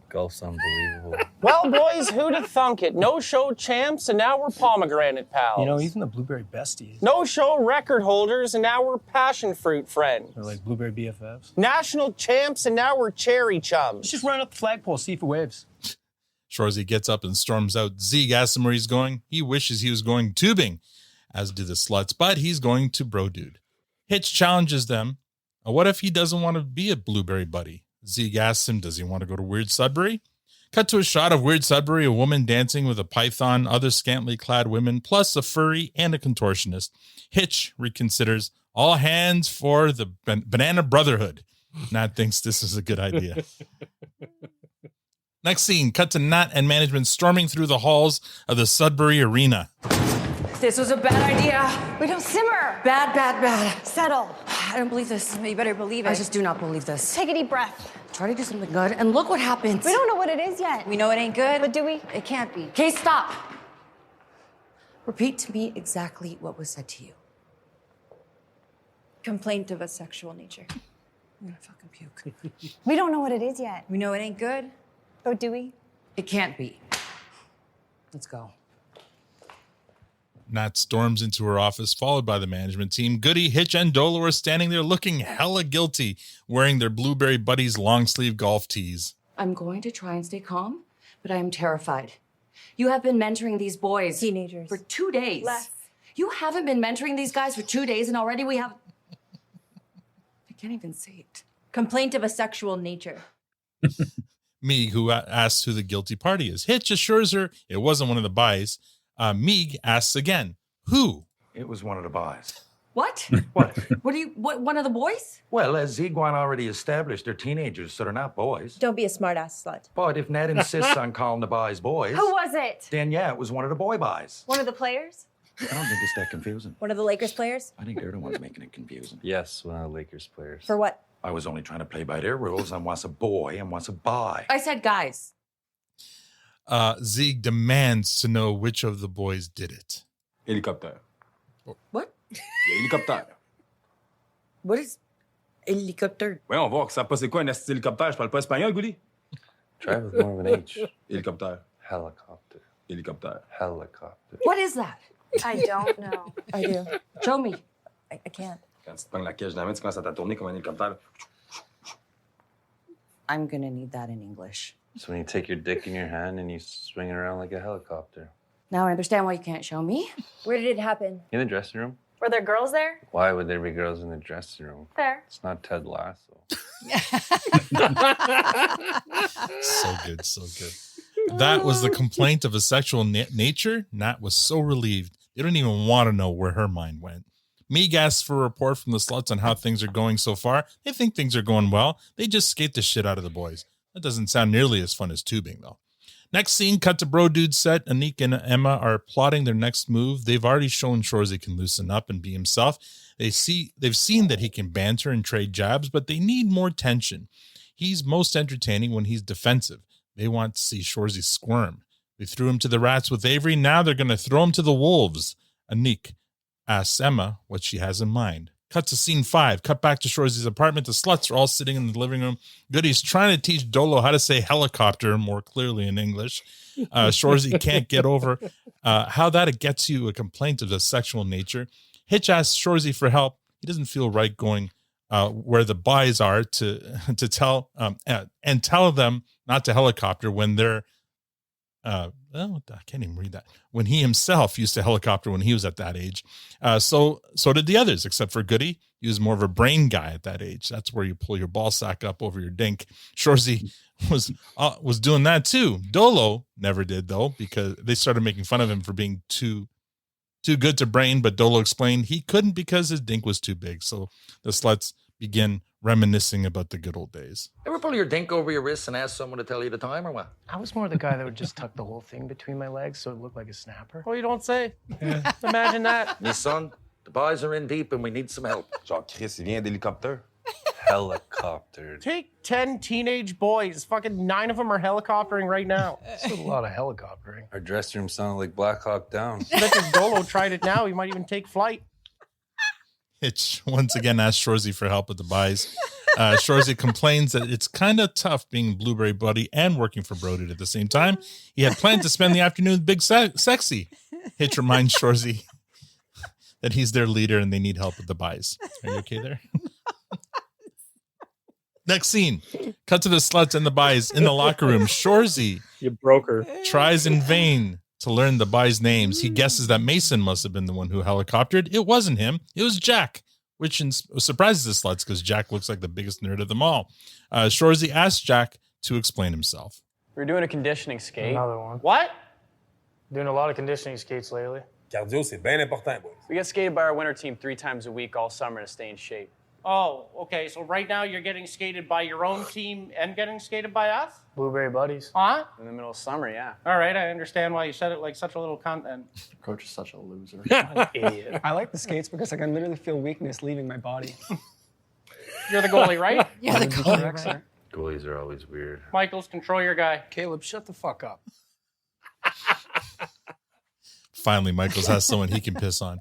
Golf's unbelievable. Well, boys, who'd have thunk it? No-show champs, and now we're pomegranate pals. You know, even the Blueberry Besties. No-show record holders, and now we're passion fruit friends. They're like Blueberry BFFs. National champs, and now we're cherry chums. Let's just run up the flagpole, see if it waves. Shoresy gets up and storms out. Zeke asks him where he's going. He wishes he was going tubing, as do the sluts, but he's going to Bro Dude. Hitch challenges them. What if he doesn't want to be a Blueberry Buddy? Zeke asks him, does he want to go to Weird Sudbury? Cut to a shot of Weird Sudbury, a woman dancing with a python, other scantily clad women, plus a furry and a contortionist. Hitch reconsiders. All hands for the Banana Brotherhood. Nat thinks this is a good idea. Next scene, cut to Nat and management storming through the halls of the Sudbury Arena. This was a bad idea. We don't simmer. Bad, bad, bad. Settle. I don't believe this. You better believe it. I just do not believe this. Take a deep breath. Try to do something good, and look what happens. We don't know what it is yet. We know it ain't good. But do we? It can't be. Okay, stop. Repeat to me exactly what was said to you. Complaint of a sexual nature. I'm gonna fucking puke. We don't know what it is yet. We know it ain't good. But do we? It can't be. Let's go. Nat storms into her office, followed by the management team. Goody, Hitch, and Dolo are standing there looking hella guilty, wearing their Blueberry Buddies long-sleeve golf tees. I'm going to try and stay calm, but I am terrified. You have been mentoring these boys. Teenagers. For 2 days. Less. You haven't been mentoring these guys for 2 days, and already we have... I can't even say it. Complaint of a sexual nature. Meeg, who asks who the guilty party is. Hitch assures her it wasn't one of the buys. Meeg asks again, who? It was one of the boys. What? What? What, one of the boys? Well, as Ziguan already established, they're teenagers, so they're not boys. Don't be a smartass slut. But if Ned insists on calling the boys boys, Who was it? then yeah, it was one of the boy buys. One of the players? I don't think it's that confusing. One of the Lakers players? I think they're the ones making it confusing. Yes, one of the Lakers players. For what? I was only trying to play by their rules and wants a boy and wants a boy. I said guys. Zeke demands to know which of the boys did it. Helicopter. What? Hélicoptère. What is hélicoptère? Ouais, on va, ça pas c'est quoi un asti hélicoptère? Je parle pas espagnol, Gouli. Try with more of an H. Hélicoptère. Helicopter. Hélicoptère. Helicopter. What is that? I don't know. I do. Show me. I can't. Quand tu te prends la cage dans la main, tu commences à tourner comme un hélicoptère. I'm gonna need that in English. So when you take your dick in your hand and you swing it around like a helicopter. Now I understand why you can't show me. Where did it happen? In the dressing room? Were there girls there? Why would there be girls in the dressing room? Fair. It's not Ted Lasso. So good, so good. That was the complaint of a sexual nature. Nat was so relieved. They don't even want to know where her mind went. Meeg asks for a report from the sluts on how things are going so far. They think things are going well. They just skate the shit out of the boys. That doesn't sound nearly as fun as tubing, though. Next scene, cut to Bro Dude's set. Anik and Emma are plotting their next move. They've already shown Shoresy can loosen up and be himself. They've seen that he can banter and trade jabs, but they need more tension. He's most entertaining when he's defensive. They want to see Shoresy squirm. They threw him to the rats with Avery. Now they're going to throw him to the wolves. Anik asks Emma what she has in mind. Cut to scene 5. Cut back to Shoresy's apartment. The sluts are all sitting in the living room. Goody's trying to teach Dolo how to say helicopter more clearly in English. Shoresy can't get over how that gets you a complaint of a sexual nature. Hitch asks Shoresy for help. He doesn't feel right going where the boys are to tell and tell them not to helicopter when they're I can't even read that. When he himself used to helicopter when he was at that age. So did the others, except for Goody. He was more of a brain guy at that age. That's where you pull your ball sack up over your dink. Shoresy was doing that too. Dolo never did, though, because they started making fun of him for being too good to brain, but Dolo explained he couldn't because his dink was too big. So the sluts begin reminiscing about the good old days. Ever pull your dink over your wrist and ask someone to tell you the time or what? I was more the guy that would just tuck the whole thing between my legs so it looked like a snapper. Oh, you don't say? Yeah. Imagine that. Me son, the boys are in deep and we need some help. Genre, Chris, il vient d'hélicoptère. Helicopter. Take 10 teenage boys. Fucking 9 of them are helicoptering right now. That's a lot of helicoptering. Our dressing room sounded like Black Hawk Down. I bet if Dolo tried it now, he might even take flight. Hitch once again asks Shoresy for help with the buys. Shoresy complains that it's kind of tough being Blueberry Buddy and working for Broded at the same time. He had planned to spend the afternoon with Big Sexy. Hitch reminds Shoresy that he's their leader and they need help with the buys. Are you okay there? Next scene. Cut to the sluts and the buys in the locker room. Shoresy, you broke her, tries in vain to learn the buys' names. He guesses that Mason must have been the one who helicoptered. It wasn't him. It was Jack, which surprises the sluts because Jack looks like the biggest nerd of them all. Shoresy asks Jack to explain himself. We're doing a conditioning skate. Another one. What? Doing a lot of conditioning skates lately. Cardio, c'est bien important, boys. We get skated by our winter team 3 times a week all summer to stay in shape. Oh, okay. So right now you're getting skated by your own team and getting skated by us? Blueberry Buddies. Huh? In the middle of summer, yeah. All right, I understand why you said it like such a little content. Coach is such a loser. Idiot. I like the skates because I can literally feel weakness leaving my body. You're the goalie, right? Yeah, the goalie, right? Goalies are always weird. Michaels, control your guy. Caleb, shut the fuck up. Finally, Michaels has someone he can piss on.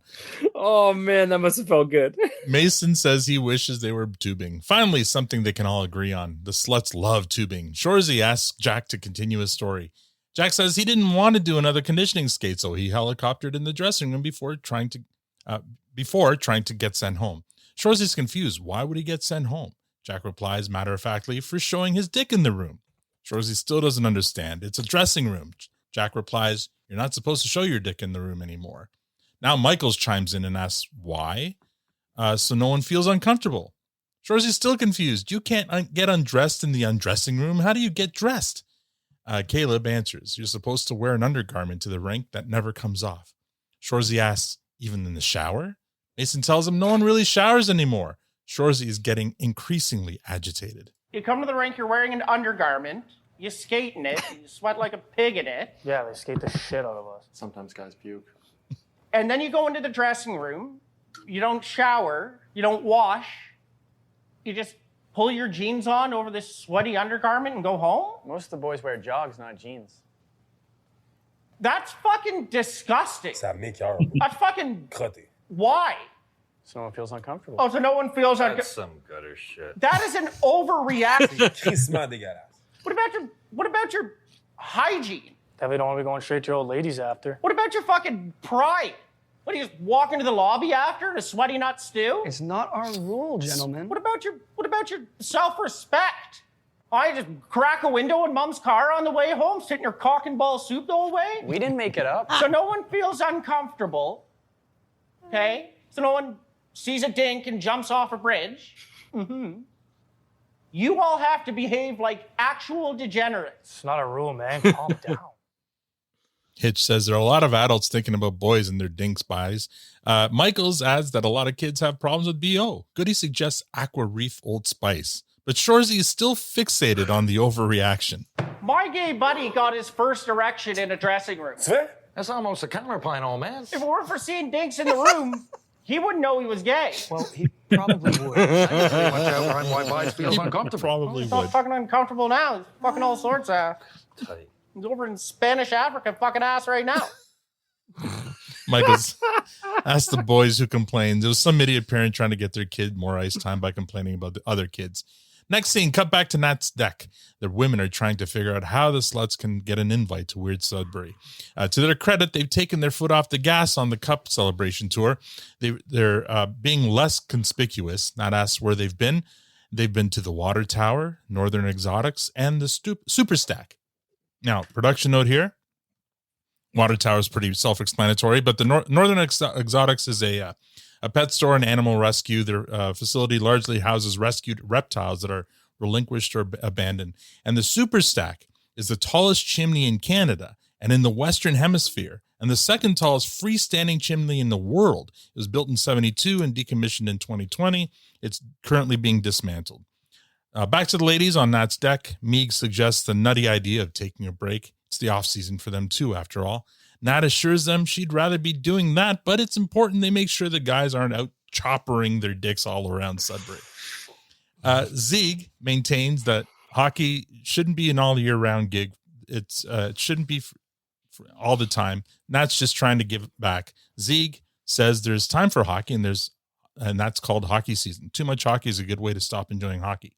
Oh, man, that must have felt good. Mason says he wishes they were tubing. Finally, something they can all agree on. The sluts love tubing. Shoresy asks Jack to continue his story. Jack says he didn't want to do another conditioning skate, so he helicoptered in the dressing room before trying to get sent home. Shoresy's confused. Why would he get sent home? Jack replies matter-of-factly, for showing his dick in the room. Shoresy still doesn't understand. It's a dressing room. Jack replies, you're not supposed to show your dick in the room anymore. Now Michaels chimes in and asks why, so no one feels uncomfortable. Shoresy's still confused. You can't get undressed in the undressing room. How do you get dressed? Caleb answers, you're supposed to wear an undergarment to the rink that never comes off. Shoresy asks, even in the shower? Mason tells him no one really showers anymore. Shoresy is getting increasingly agitated. You come to the rink, you're wearing an undergarment, you skate in it, you sweat like a pig in it. Yeah, they skate the shit out of us. Sometimes guys puke. And then you go into the dressing room, you don't shower, you don't wash, you just pull your jeans on over this sweaty undergarment and go home? Most of the boys wear jogs, not jeans. That's fucking disgusting. Ça m'écoeure. That's fucking... Crotté. Why? So no one feels uncomfortable. Oh, so no one feels That's some gutter shit. That is an overreaction. Crissement dégueulasse. What about your hygiene? Definitely don't want to be going straight to your old ladies after. What about your fucking pride? What, do you just walk into the lobby after to sweaty nut stew? It's not our rule, gentlemen. What about your self-respect? I just crack a window in mom's car on the way home, sit in your cock and ball soup the whole way? We didn't make it up. So no one feels uncomfortable, okay? So no one sees a dink and jumps off a bridge. Mm-hmm. You all have to behave like actual degenerates. It's not a rule, man. Calm down. Hitch says there are a lot of adults thinking about boys and their dinks buys. Michaels adds that a lot of kids have problems with BO. Goody suggests Aqua Reef Old Spice. But Shoresy is still fixated on the overreaction. My gay buddy got his first erection in a dressing room. That's almost a counterpoint, old man. If it weren't for seeing dinks in the room, he wouldn't know he was gay. Well, he probably would. Watch out, why boys feels uncomfortable. Probably He's not would. fucking uncomfortable now. He's fucking all sorts of... He's over in Spanish Africa fucking ass right now. Michaels asked the boys who complained. There was some idiot parent trying to get their kid more ice time by complaining about the other kids. Next scene, cut back to Nat's deck. The women are trying to figure out how the sluts can get an invite to Weird Sudbury. To their credit, they've taken their foot off the gas on the cup celebration tour. They're being less conspicuous. Not asked where they've been. They've been to the Water Tower, Northern Exotics, and the Super Stack. Now, production note here. Water Tower is pretty self-explanatory, but the Northern Exotics is a pet store and animal rescue. Their facility largely houses rescued reptiles that are relinquished or abandoned. And the Super Stack is the tallest chimney in Canada and in the Western Hemisphere, and the second tallest freestanding chimney in the world. It was built in 1972 and decommissioned in 2020. It's currently being dismantled. Back to the ladies on Nat's deck. Meeg suggests the nutty idea of taking a break. It's the off season for them too, after all. Nat assures them she'd rather be doing that, but it's important they make sure the guys aren't out choppering their dicks all around Sudbury. Zieg maintains that hockey shouldn't be an all year round gig. It shouldn't be for all the time. Nat's just trying to give back. Zieg says there's time for hockey, and that's called hockey season. Too much hockey is a good way to stop enjoying hockey.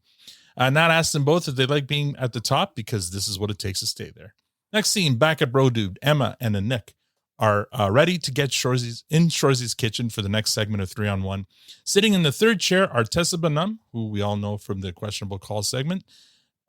Nat asks them both if they like being at the top because this is what it takes to stay there. Next scene, back at Bro Dude, Emma and Nick are ready to get Shoresy's kitchen for the next segment of 3-on-1. Sitting in the third chair are Tessa Bonham, who we all know from the questionable call segment.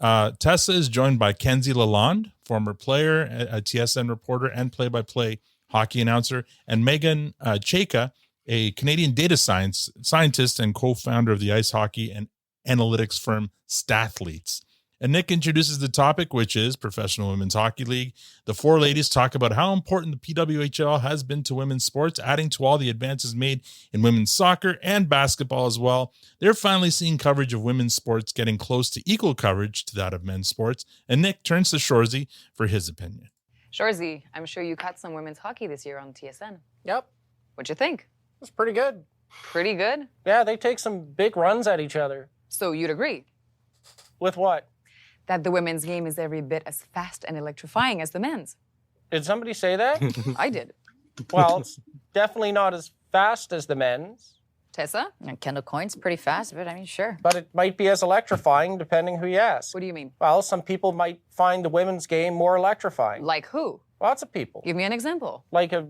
Tessa is joined by Kenzie Lalonde, former player, a TSN reporter, and play-by-play hockey announcer, and Megan Chayka, a Canadian data scientist and co-founder of the ice hockey and analytics firm Stathletes. And Nick introduces the topic, which is Professional Women's Hockey League. The four ladies talk about how important the PWHL has been to women's sports, adding to all the advances made in women's soccer and basketball as well. They're finally seeing coverage of women's sports getting close to equal coverage to that of men's sports. And Nick turns to Shoresy for his opinion. Shoresy, I'm sure you caught some women's hockey this year on TSN. Yep. What'd you think? It's pretty good. Pretty good? Yeah, they take some big runs at each other. So you'd agree? With what? That the women's game is every bit as fast and electrifying as the men's. Did somebody say that? I did. Well, it's definitely not as fast as the men's. Tessa? Kendall Coyne's pretty fast, but I mean, sure. But it might be as electrifying depending who you ask. What do you mean? Well, some people might find the women's game more electrifying. Like who? Lots of people. Give me an example. Like a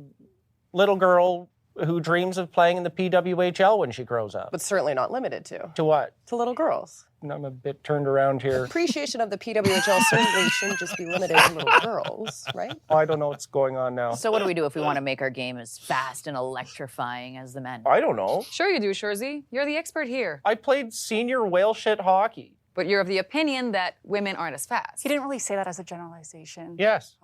little girl who dreams of playing in the PWHL when she grows up. But certainly not limited to. To what? To little girls. I'm a bit turned around here. Appreciation of the PWHL certainly shouldn't just be limited to little girls, right? I don't know what's going on now. So what do we do if we want to make our game as fast and electrifying as the men? I don't know. Sure you do, Shoresy. You're the expert here. I played senior whale shit hockey. But you're of the opinion that women aren't as fast. He didn't really say that as a generalization. Yes.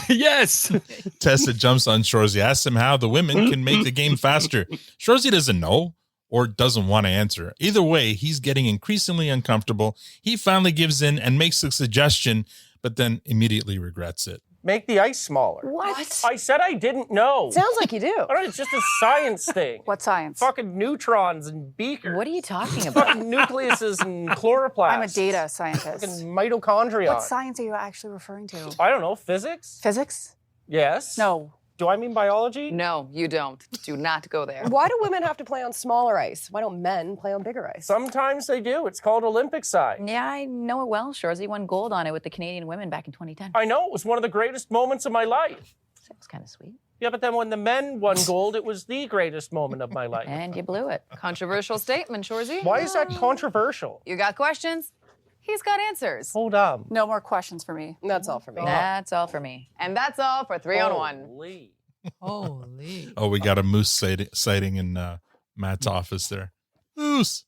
Yes. Tessa jumps on Shoresy, asks him how the women can make the game faster. Shoresy doesn't know or doesn't want to answer. Either way, he's getting increasingly uncomfortable. He finally gives in and makes a suggestion, but then immediately regrets it. Make the ice smaller. What? I said I didn't know. Sounds like you do. I don't know, it's just a science thing. What science? Fucking neutrons and beakers. What are you talking about? Fucking nucleuses and chloroplasts. I'm a data scientist. Fucking mitochondria. What science are you actually referring to? I don't know, physics? Physics? Yes. No. Do I mean biology? No, you don't. Do not go there. Why do women have to play on smaller ice? Why don't men play on bigger ice? Sometimes they do. It's called Olympic side. Yeah, I know it well. Shoresy won gold on it with the Canadian women back in 2010. I know, it was one of the greatest moments of my life. That was kind of sweet. Yeah, but then when the men won gold, it was the greatest moment of my life. And you blew it. Controversial statement, Shoresy. Why is that controversial? You got questions? He's got answers. Hold on. No more questions for me. That's all for me. That's all for me. And that's all for 3 on 1. Holy. Holy. Oh, we got a moose sighting in Matt's office there. Moose.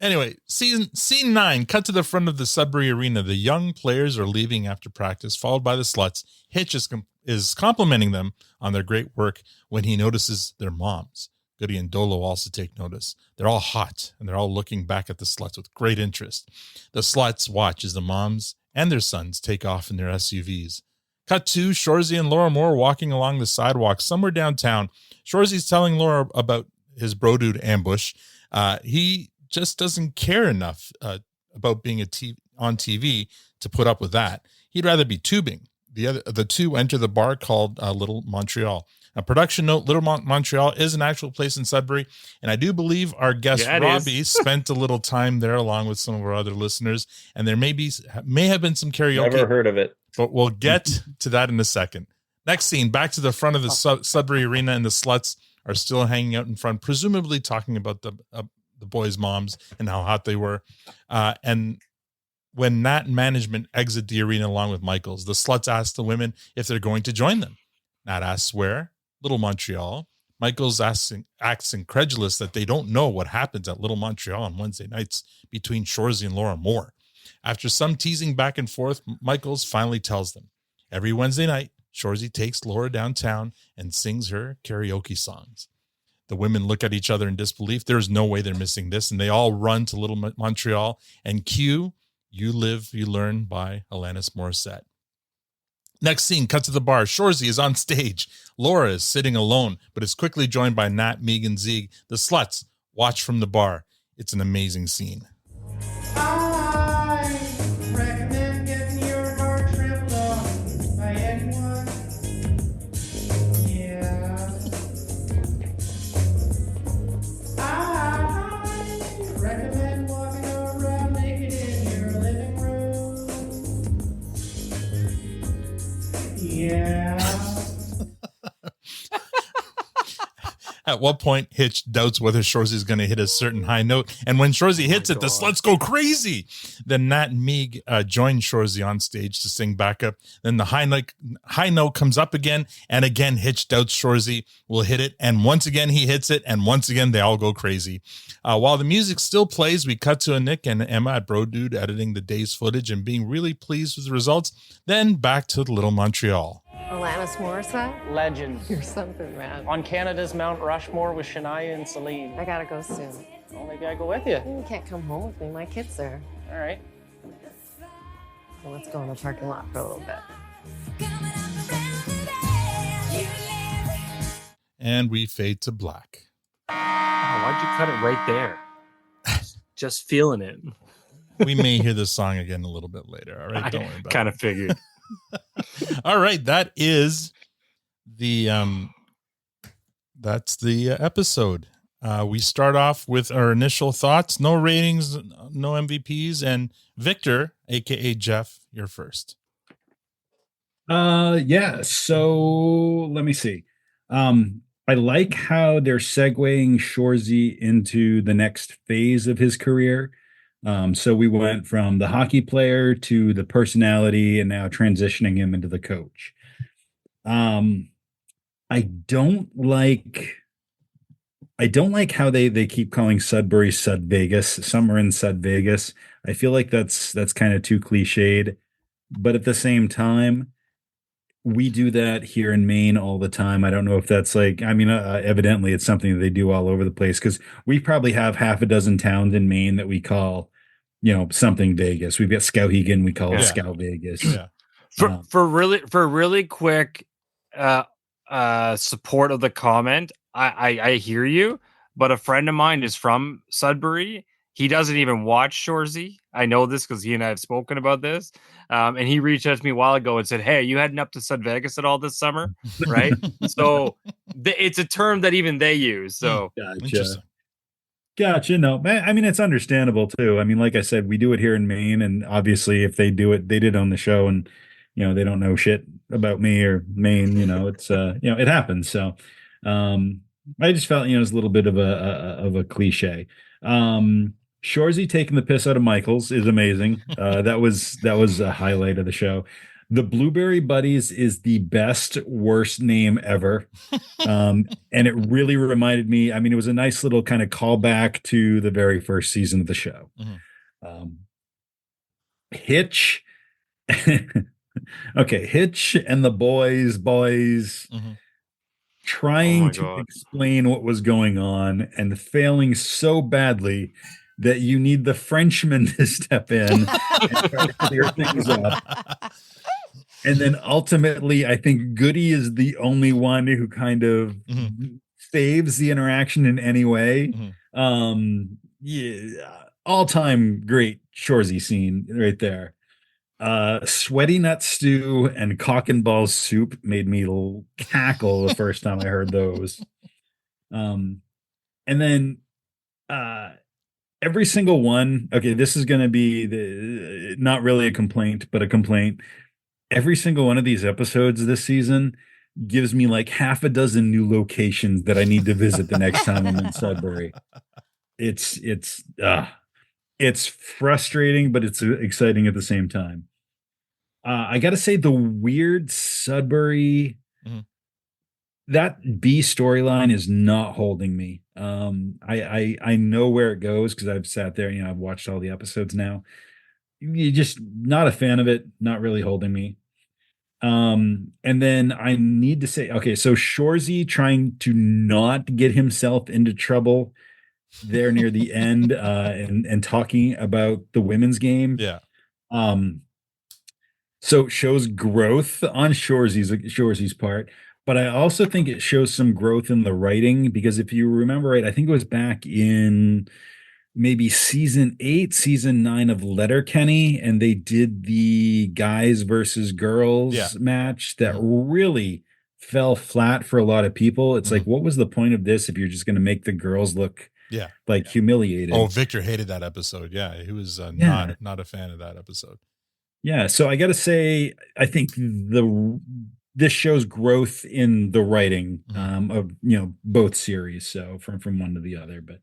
Anyway, scene 9, cut to the front of the Sudbury Arena. The young players are leaving after practice, followed by the sluts. Hitch is complimenting them on their great work when he notices their moms. Goody and Dolo also take notice. They're all hot, and they're all looking back at the sluts with great interest. The sluts watch as the moms and their sons take off in their SUVs. Cut to Shoresy and Laura Moore walking along the sidewalk somewhere downtown. Shoresy's telling Laura about his bro dude ambush. He just doesn't care enough about being on TV to put up with that. He'd rather be tubing. The two enter the bar called Little Montreal. A production note, Little Montreal is an actual place in Sudbury, and I do believe our guest Robby spent a little time there along with some of our other listeners, and there may have been some karaoke. Never heard of it. But we'll get to that in a second. Next scene, back to the front of the Sudbury Arena, and the sluts are still hanging out in front, presumably talking about the boys' moms and how hot they were. And when Nat and management exit the arena along with Michaels, the sluts ask the women if they're going to join them. Nat asks where? Little Montreal. Michaels acts incredulous that they don't know what happens at Little Montreal on Wednesday nights between Shoresy and Laura Moore. After some teasing back and forth, Michaels finally tells them. Every Wednesday night, Shoresy takes Laura downtown and sings her karaoke songs. The women look at each other in disbelief. There's no way they're missing this, and they all run to Little Montreal and cue You Live, You Learn by Alanis Morissette. Next scene, cut to the bar. Shoresy is on stage. Laura is sitting alone, but is quickly joined by Nat, Meeg, and Zieg. The sluts watch from the bar. It's an amazing scene. At what point, Hitch doubts whether Shoresy is going to hit a certain high note. And when Shoresy hits it, the sluts go crazy. Then Nat and Meeg join Shoresy on stage to sing backup. Then the high note comes up again. And again, Hitch doubts Shoresy will hit it. And once again, he hits it. And once again, they all go crazy. While the music still plays, we cut to Nick and Emma at Bro Dude editing the day's footage and being really pleased with the results. Then back to Little Montreal. Alanis Morissette? Legend. You're something, man. On Canada's Mount Rushmore with Shania and Celine. I gotta go soon. Well, maybe I go with you. You can't come home with me. My kid's there. All right. So let's go in the parking lot for a little bit. And we fade to black. Oh, why'd you cut it right there? Just feeling it. We may hear this song again a little bit later. All right, don't worry about it. Kind of figured. All right, that is the that's the episode. We start off with our initial thoughts, no ratings, no MVPs, and Victor, aka Jeff, you're first. Yeah, so let me see. I like how they're segueing Shoresy into the next phase of his career. So we went from the hockey player to the personality and now transitioning him into the coach. I don't like how they keep calling Sudbury Sud Vegas. Summer in Sud Vegas. I feel like that's kind of too cliched. but at the same time, we do that here in Maine all the time. I don't know if that's like, I mean, evidently it's something that they do all over the place, because we probably have half a dozen towns in Maine that we call, something Vegas. We've got Skowhegan, we call it Scow Vegas. Yeah. For really quick support of the comment, I hear you, but a friend of mine is from Sudbury. He doesn't even watch Shoresy. I know this because he and I have spoken about this. And he reached out to me a while ago and said, "Hey, are you heading up to Sud Vegas at all this summer?" Right? So it's a term that even they use. So Gotcha. No, I mean, it's understandable too. I mean, like I said, we do it here in Maine, and obviously if they do it, they did on the show, and they don't know shit about me or Maine, it's it happens. So I just felt, it was a little bit of a cliche. Shoresy taking the piss out of Michaels is amazing. That was a highlight of the show. The Blueberry Buddies is the best, worst name ever. And it really reminded me, I mean, it was a nice little kind of callback to the very first season of the show. Hitch. Okay, Hitch and the boys trying to explain what was going on and failing so badly that you need the Frenchman to step in and try to clear things up. And then ultimately, I think Goody is the only one who kind of saves the interaction in any way. All-time great Shoresy scene right there. Sweaty Nut Stew and Cock and Balls Soup made me cackle the first time I heard those. And then every single one, okay, this is going to be not really a complaint, but a complaint. Every single one of these episodes this season gives me like half a dozen new locations that I need to visit the next time I'm in Sudbury. It's frustrating, but it's exciting at the same time. I got to say, the weird Sudbury, that B storyline is not holding me. I know where it goes because I've sat there, I've watched all the episodes now. You're just not a fan of it, not really holding me. And then I need to say, okay, so Shoresy trying to not get himself into trouble there near the end, and talking about the women's game. Yeah. So it shows growth on Shoresy's part, but I also think it shows some growth in the writing, because if you remember right, I think it was back in maybe season 8, season 9 of Letterkenny, and they did the guys versus girls match that really fell flat for a lot of people. It's like, what was the point of this if you're just going to make the girls look like humiliated? Oh, Victor hated that episode. Yeah, he was not a fan of that episode. Yeah, so I got to say, I think this shows growth in the writing of both series. So from one to the other, but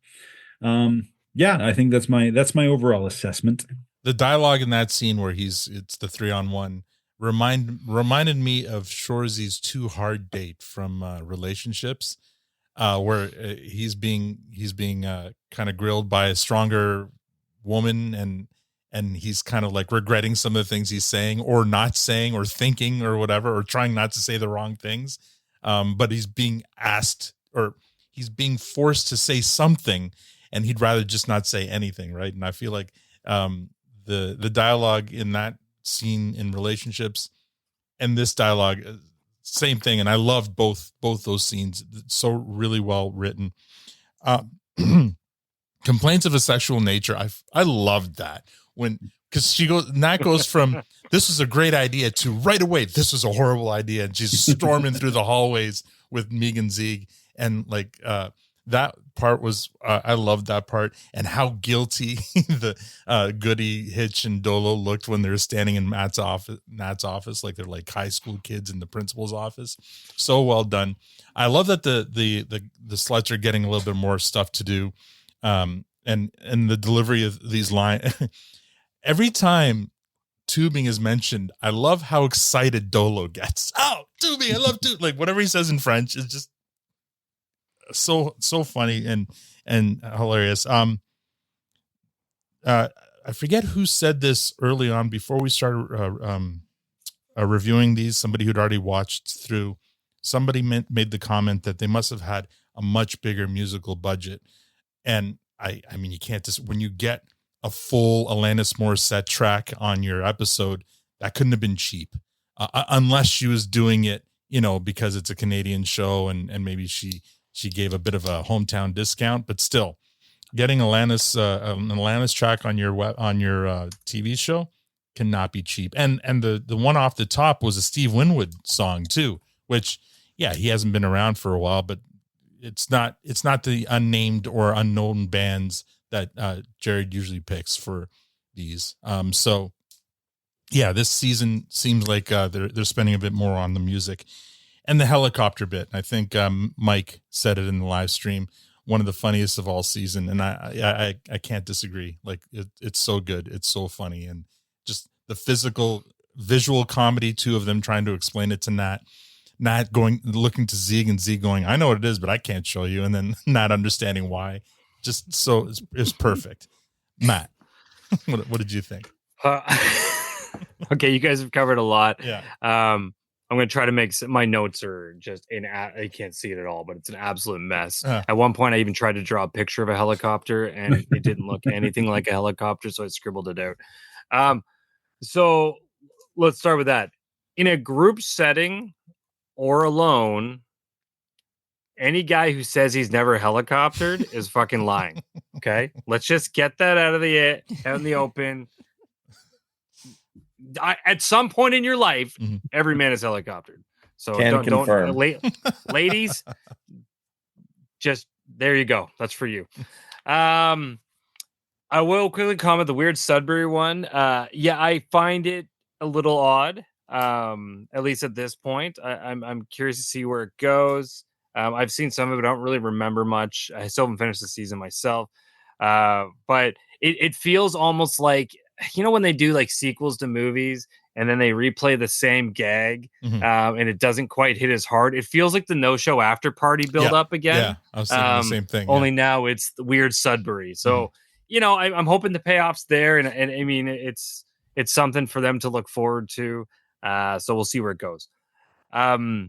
yeah, I think that's my overall assessment. The dialogue in that scene where it's the 3-on-1 reminded me of Shoresy's Too Hard date from Relationships, where he's being kind of grilled by a stronger woman, and he's kind of like regretting some of the things he's saying or not saying or thinking or whatever, or trying not to say the wrong things. But he's being asked, or he's being forced to say something, and he'd rather just not say anything. Right. And I feel like the dialogue in that scene in Relationships and this dialogue, same thing. And I loved both those scenes. It's so really well written. Complaints of a sexual nature. I loved that. Because Nat goes from this was a great idea to right away this was a horrible idea, and she's storming through the hallways with Megan Zieg, and like that part was I loved that part, and how guilty the Goody, Hitch, and Dolo looked when they were standing in Nat's office, like they're like high school kids in the principal's office. So well done. I love that the sluts are getting a little bit more stuff to do, and the delivery of these lines. Every time tubing is mentioned, I love how excited Dolo gets. Oh, tubing! I love tubing. Like whatever he says in French is just so funny and hilarious. I forget who said this early on before we started reviewing these. Somebody who'd already watched through. Somebody made the comment that they must have had a much bigger musical budget. And I mean, you can't just, when you get a full Alanis Morissette track on your episode, that couldn't have been cheap, unless she was doing it, because it's a Canadian show and maybe she gave a bit of a hometown discount, but still getting an Alanis track on your TV show cannot be cheap. And the one off the top was a Steve Winwood song too, which, yeah, he hasn't been around for a while, but it's not the unnamed or unknown bands that Jared usually picks for these. So yeah, this season seems like they're spending a bit more on the music and the helicopter bit. I think Mike said it in the live stream, one of the funniest of all season, and I can't disagree. Like it's so good, it's so funny, and just the visual comedy too of them trying to explain it to Nat looking to Zeke and Zeke going, I know what it is, but I can't show you, and then not understanding why. Just so it's perfect. Matt, what did you think? Okay, you guys have covered a lot. Yeah. I'm going to try to make my notes are just I can't see it at all, but it's an absolute mess. At one point, I even tried to draw a picture of a helicopter, and it didn't look anything like a helicopter, so I scribbled it out. So let's start with that. In a group setting or alone, any guy who says he's never helicoptered is fucking lying. Okay, let's just get that out in the open. At some point in your life, every man is helicoptered. So don't ladies, just there you go. That's for you. I will quickly comment the weird Sudbury one. Yeah, I find it a little odd. At least at this point, I'm curious to see where it goes. I've seen some of it. I don't really remember much. I still haven't finished the season myself. But it feels almost like, when they do like sequels to movies and then they replay the same gag, and it doesn't quite hit as hard. It feels like the No Show After Party build up again. Yeah, I was thinking the same thing. Only now it's the weird Sudbury. So, I'm hoping the payoff's there, and I mean it's something for them to look forward to. So we'll see where it goes. I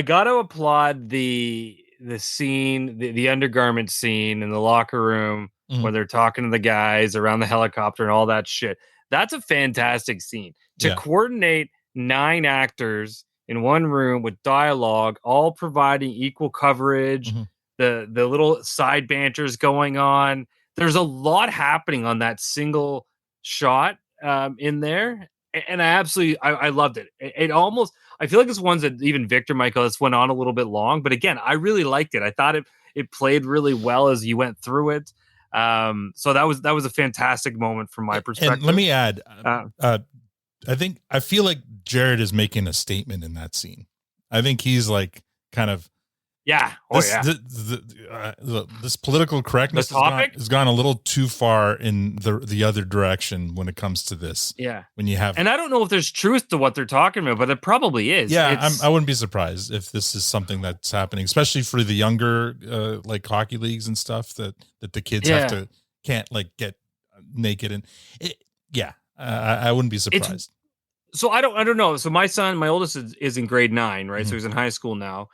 got to applaud the scene, the undergarment scene in the locker room where they're talking to the guys around the helicopter and all that shit. That's a fantastic scene to coordinate 9 actors in one room with dialogue, all providing equal coverage. The little side banters going on. There's a lot happening on that single shot in there. And I loved it. It almost, I feel like it's ones that even Victor Michael, this went on a little bit long, but again, I really liked it. I thought it played really well as you went through it. So that was a fantastic moment from my perspective. And let me add, I feel like Jared is making a statement in that scene. I think he's like kind of, this political correctness has gone a little too far in the other direction when it comes to this. Yeah. When you have, and I don't know if there's truth to what they're talking about, but it probably is. Yeah. I wouldn't be surprised if this is something that's happening, especially for the younger, like hockey leagues and stuff that the kids can't like get naked and I wouldn't be surprised. So I don't know. So my oldest is in grade 9, right? So he's in high school now.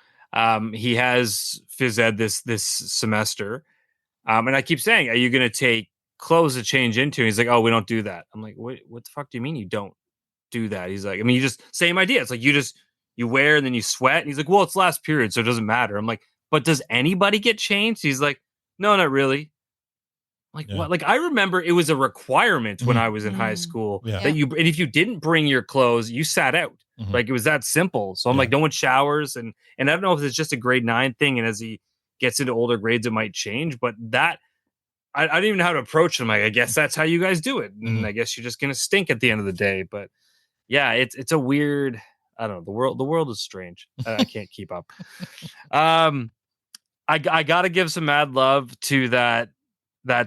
He has phys ed this semester. And I keep saying, are you going to take clothes to change into? And he's like, oh, we don't do that. I'm like, what the fuck do you mean you don't do that? He's like, I mean, you just, same idea. It's like, you wear and then you sweat. And he's like, well, it's last period, so it doesn't matter. I'm like, but does anybody get changed? He's like, no, not really. Like what? Like I remember it was a requirement when I was in high school that and if you didn't bring your clothes, you sat out. Like it was that simple. So I'm like, no one showers, and I don't know if it's just a grade 9 thing, and as he gets into older grades, it might change. But that I don't even know how to approach him. Like, I guess that's how you guys do it, and I guess you're just gonna stink at the end of the day. But yeah, it's a weird. I don't know. The world is strange. I can't keep up. I gotta give some mad love to that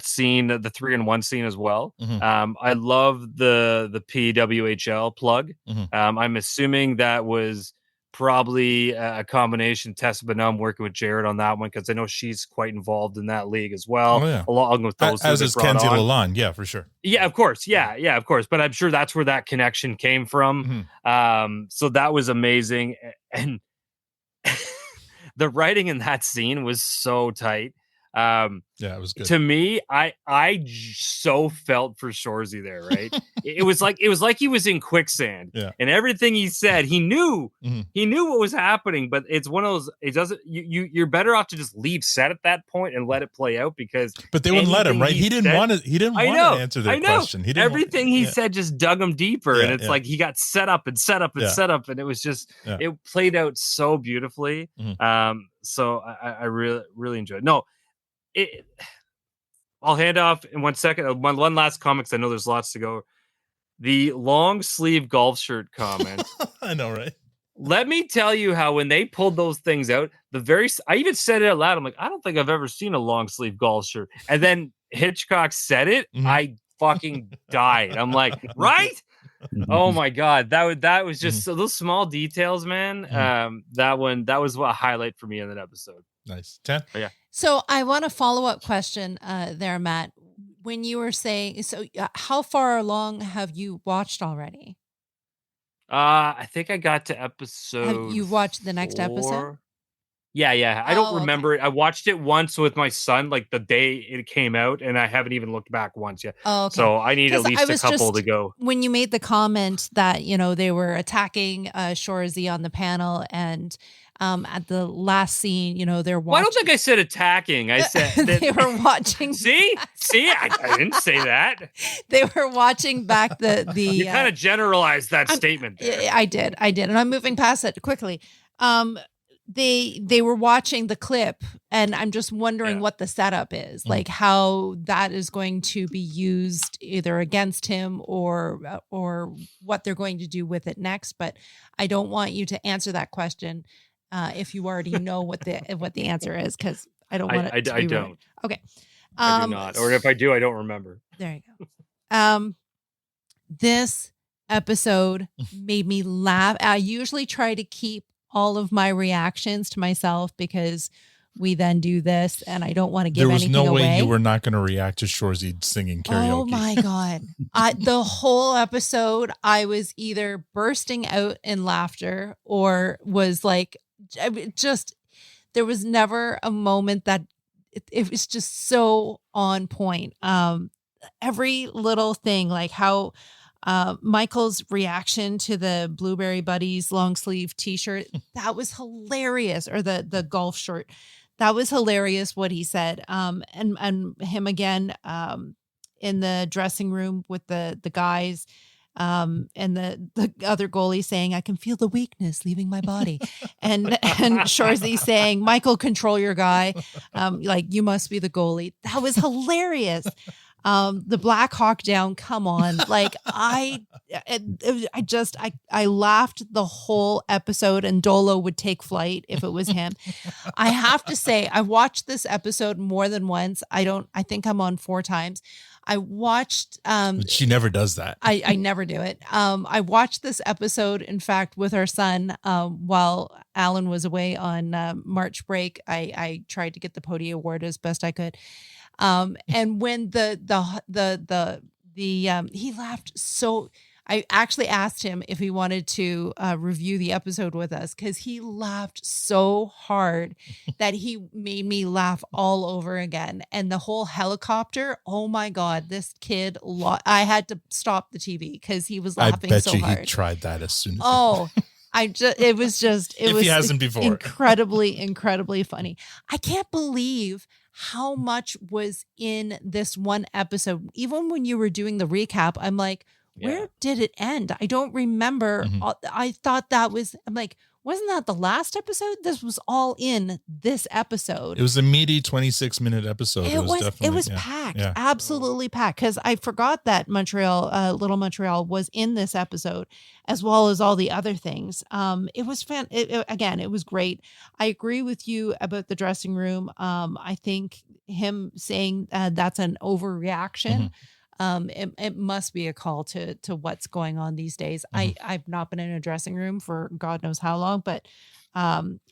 scene, the 3-in-1 scene as well. I love the PWHL plug. I'm assuming that was probably a combination Tessa Bonham working with Jared on that one, because I know she's quite involved in that league as well. Oh, yeah. Along with those as who is they brought Kenzie on. Lalonde. Yeah, for sure. Yeah, of course. Yeah, of course. But I'm sure that's where that connection came from. So that was amazing. And the writing in that scene was so tight. Yeah, it was good. To me, I so felt for Shoresy there, right? it was like he was in quicksand. Yeah. And everything he said, he knew what was happening, but it's one of those, it doesn't, you're better off to just leave set at that point and let it play out, because But they wouldn't let him, right? He didn't want to answer their question. He didn't everything he said just dug him deeper. And it's like he got set up and set up and set up, and it was just it played out so beautifully. So I really, really enjoyed it. No, I'll hand off in 1 second. One last comment, because I know there's lots to go. The long sleeve golf shirt comment. I know, right? Let me tell you how when they pulled those things out, I even said it out loud. I'm like, I don't think I've ever seen a long sleeve golf shirt. And then Hitchcock said it. I fucking died. I'm like, right? Oh my God. That was just so those small details, man. That was a highlight for me in that episode. Nice. 10. Yeah. So I want a follow-up question there, Matt. When you were saying, how far along have you watched already? I think I got to episode. Have you watched the next 4. episode? Yeah. I don't remember it. I watched it once with my son, like the day it came out, and I haven't even looked back once yet. Oh, okay. So I need at least a couple to go. When you made the comment that, they were attacking Shoresy on the panel, and at the last scene, they're watching. Well, I don't think I said attacking. I said that they were watching. See, I didn't say that. They were watching back the. You kind of generalized that statement there. I did, and I'm moving past it quickly. They were watching the clip, and I'm just wondering what the setup is, like how that is going to be used either against him or what they're going to do with it next. But I don't want you to answer that question if you already know what the answer is, because I don't want it. I don't. Okay. I do not, or if I do, I don't remember. There you go. This episode made me laugh. I usually try to keep all of my reactions to myself, because we then do this and I don't want to give anything away. There was no way you were not going to react to Shoresy singing karaoke. Oh my God. The whole episode, I was either bursting out in laughter or was like, there was never a moment that it was just so on point. Every little thing, like how Michael's reaction to the Blueberry Buddies long sleeve t-shirt, that was hilarious. Or the golf shirt, that was hilarious what he said. And him again in the dressing room with the guys, and the other goalie saying, I can feel the weakness leaving my body. and Shoresy saying, Michael, control your guy. Like, you must be the goalie. That was hilarious. The Black Hawk Down, come on. Like I laughed the whole episode, and Dolo would take flight if it was him. I have to say, I watched this episode more than once. I think I'm on 4 times. I watched she never does that. I never do it. I watched this episode, in fact, with our son while Alan was away on March break. I tried to get the Pody Award as best I could. And when he laughed so, I actually asked him if he wanted to review the episode with us, because he laughed so hard that he made me laugh all over again. And the whole helicopter, oh my God, this kid, I had to stop the TV because he was laughing so hard. I bet you he tried that as soon as it was he hasn't before. incredibly funny. I can't believe how much was in this one episode. Even when you were doing the recap, I'm like, where did it end? I don't remember. I thought I'm like, wasn't that the last episode? This was all in this episode. It was a meaty 26-minute episode. It was packed, absolutely packed. Because I forgot that Little Montreal was in this episode, as well as all the other things. It was it was great. I agree with you about the dressing room. I think him saying that's an overreaction. it must be a call to what's going on these days. I've not been in a dressing room for God knows how long, but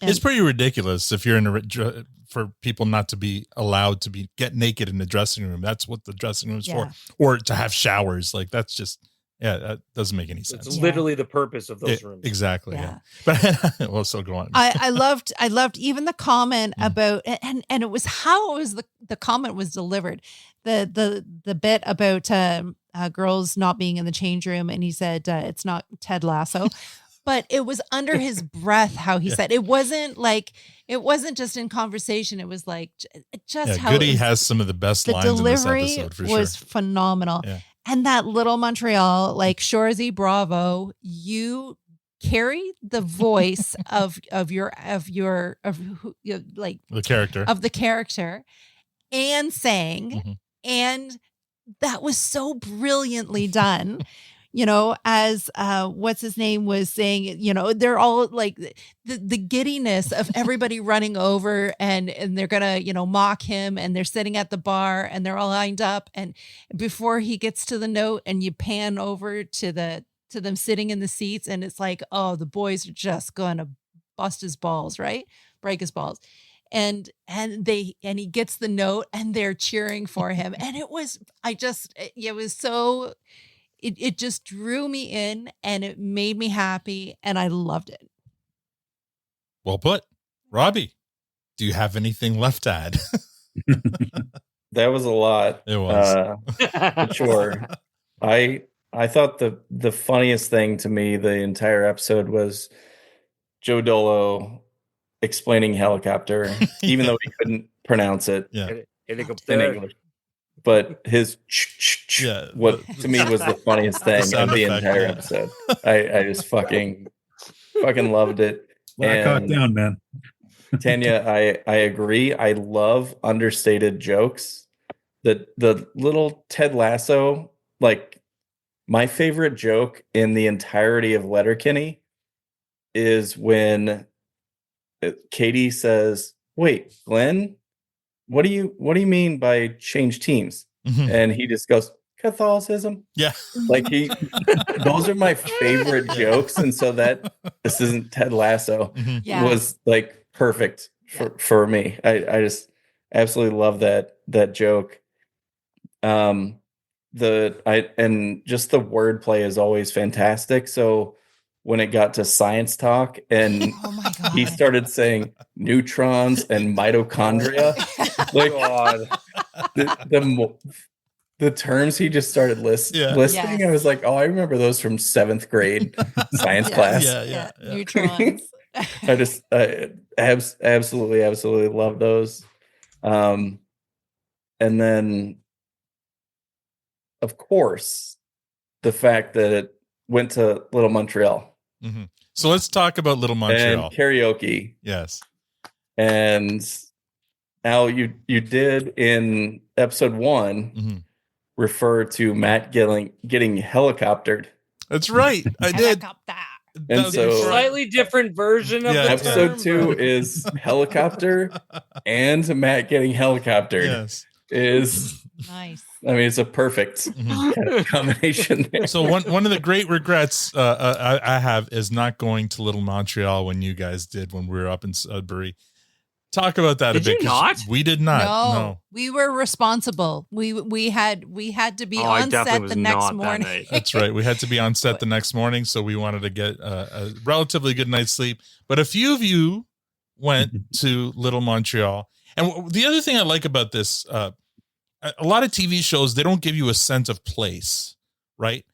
it's pretty ridiculous if you're in for people not to be allowed to get naked in the dressing room. That's what the dressing room is for, or to have showers. Like that's just, that doesn't make any sense. It's literally the purpose of those rooms. Exactly. Yeah. But well, so go on. I loved even the comment about, and it was how it was the comment was delivered. The bit about girls not being in the change room, and he said it's not Ted Lasso. But it was under his breath how he said it wasn't just in conversation. It was like just how Goody has some of the best lines in this episode for sure. Was phenomenal. Yeah. And that little Montreal, like Shoresy, bravo, you carry the voice of the character and sang, and that was so brilliantly done. As what's his name was saying, they're all like the giddiness of everybody running over and they're gonna, mock him, and they're sitting at the bar and they're all lined up, and before he gets to the note and you pan over to them sitting in the seats, and it's like, oh, the boys are just gonna bust his balls, right? Break his balls. And he gets the note and they're cheering for him. And it was so. It just drew me in, and it made me happy, and I loved it. Well put. Robby, do you have anything left to add? That was a lot. It was. For sure. I thought the funniest thing to me the entire episode was Joe Dolo explaining helicopter, even though he couldn't pronounce it in English. But his what to me was the funniest thing of the entire episode. I just fucking loved it. Black Hawk Down, man. Tanya, I agree. I love understated jokes. The little Ted Lasso, like my favorite joke in the entirety of Letterkenny is when Katie says, "Wait, Glenn, what do you mean by change teams?" And he just goes, "Catholicism." Yeah. Like those are my favorite jokes. And so that this isn't Ted Lasso was like perfect for me. I just absolutely love that joke. And just the wordplay is always fantastic. So when it got to science talk and he started saying neutrons and mitochondria, like the terms he just started listing, I was like, oh, I remember those from 7th grade science class. Yeah. Neutrons. I absolutely love those. And then, of course, the fact that it went to Little Montreal. Mm-hmm. So let's talk about Little Montreal and karaoke. Yes. And Al, you did in episode 1 refer to Matt getting helicoptered. That's right. I did. And so slightly different version of the episode term, 2 is helicopter and Matt getting helicoptered. Yes. Is nice. I mean, it's a perfect kind of combination there. So one of the great regrets I have is not going to Little Montreal when you guys did when we were up in Sudbury. Talk about that did a bit. You not? We did not. No. We were responsible. We had to be on set the next morning. That's right. We had to be on set the next morning, so we wanted to get a relatively good night's sleep. But a few of you went to Little Montreal. And the other thing I like about this, a lot of TV shows, they don't give you a sense of place, right?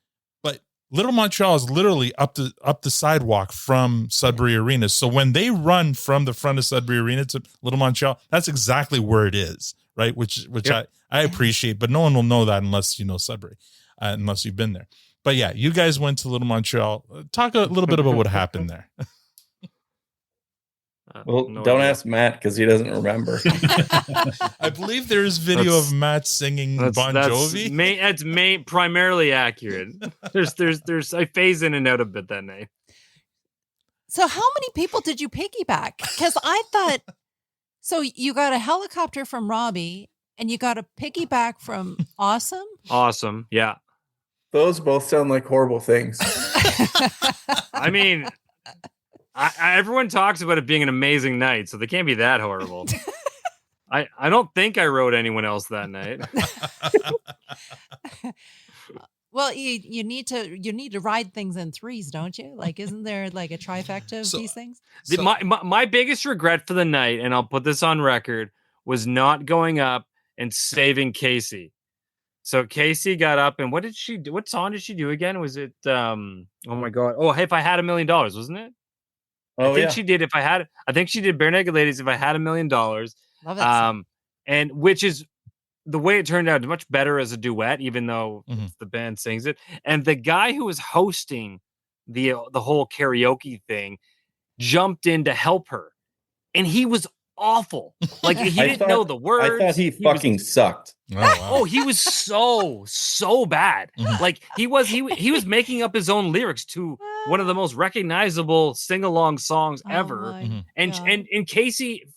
But Little Montreal is literally up the sidewalk from Sudbury Arena. So when they run from the front of Sudbury Arena to Little Montreal, that's exactly where it is, right? Which I appreciate, but no one will know that unless you know Sudbury, unless you've been there. But yeah, you guys went to Little Montreal. Talk a little bit about what happened there. Well, don't ask Matt because he doesn't remember. I believe there's video of Matt singing Bon Jovi. That's primarily accurate. There's I phase in and out a bit that night. So how many people did you piggyback? Because I thought so you got a helicopter from Robby, And you got a piggyback from Awesome? Awesome. Yeah. Those both sound like horrible things. I mean, everyone talks about it being an amazing night, so they can't be that horrible. I don't think I rode anyone else that night. Well, you need to ride things in threes, don't you? Like, isn't there like a trifecta of these things? My biggest regret for the night, and I'll put this on record, was not going up and saving Casey. So Casey got up, and what did she do? What song did she do again? Was it oh my god? Oh, If I Had $1 Million, wasn't it? Oh, I think she did I think she did Bare Naked Ladies, If I Had $1 Million. Love that song. And which is the way it turned out much better as a duet, even though the band sings it. And the guy who was hosting the whole karaoke thing jumped in to help her, and he was awful. Like he didn't know the words. I thought he fucking sucked. Oh, wow. Oh, he was so bad. Like he was making up his own lyrics to one of the most recognizable sing-along songs ever. And Casey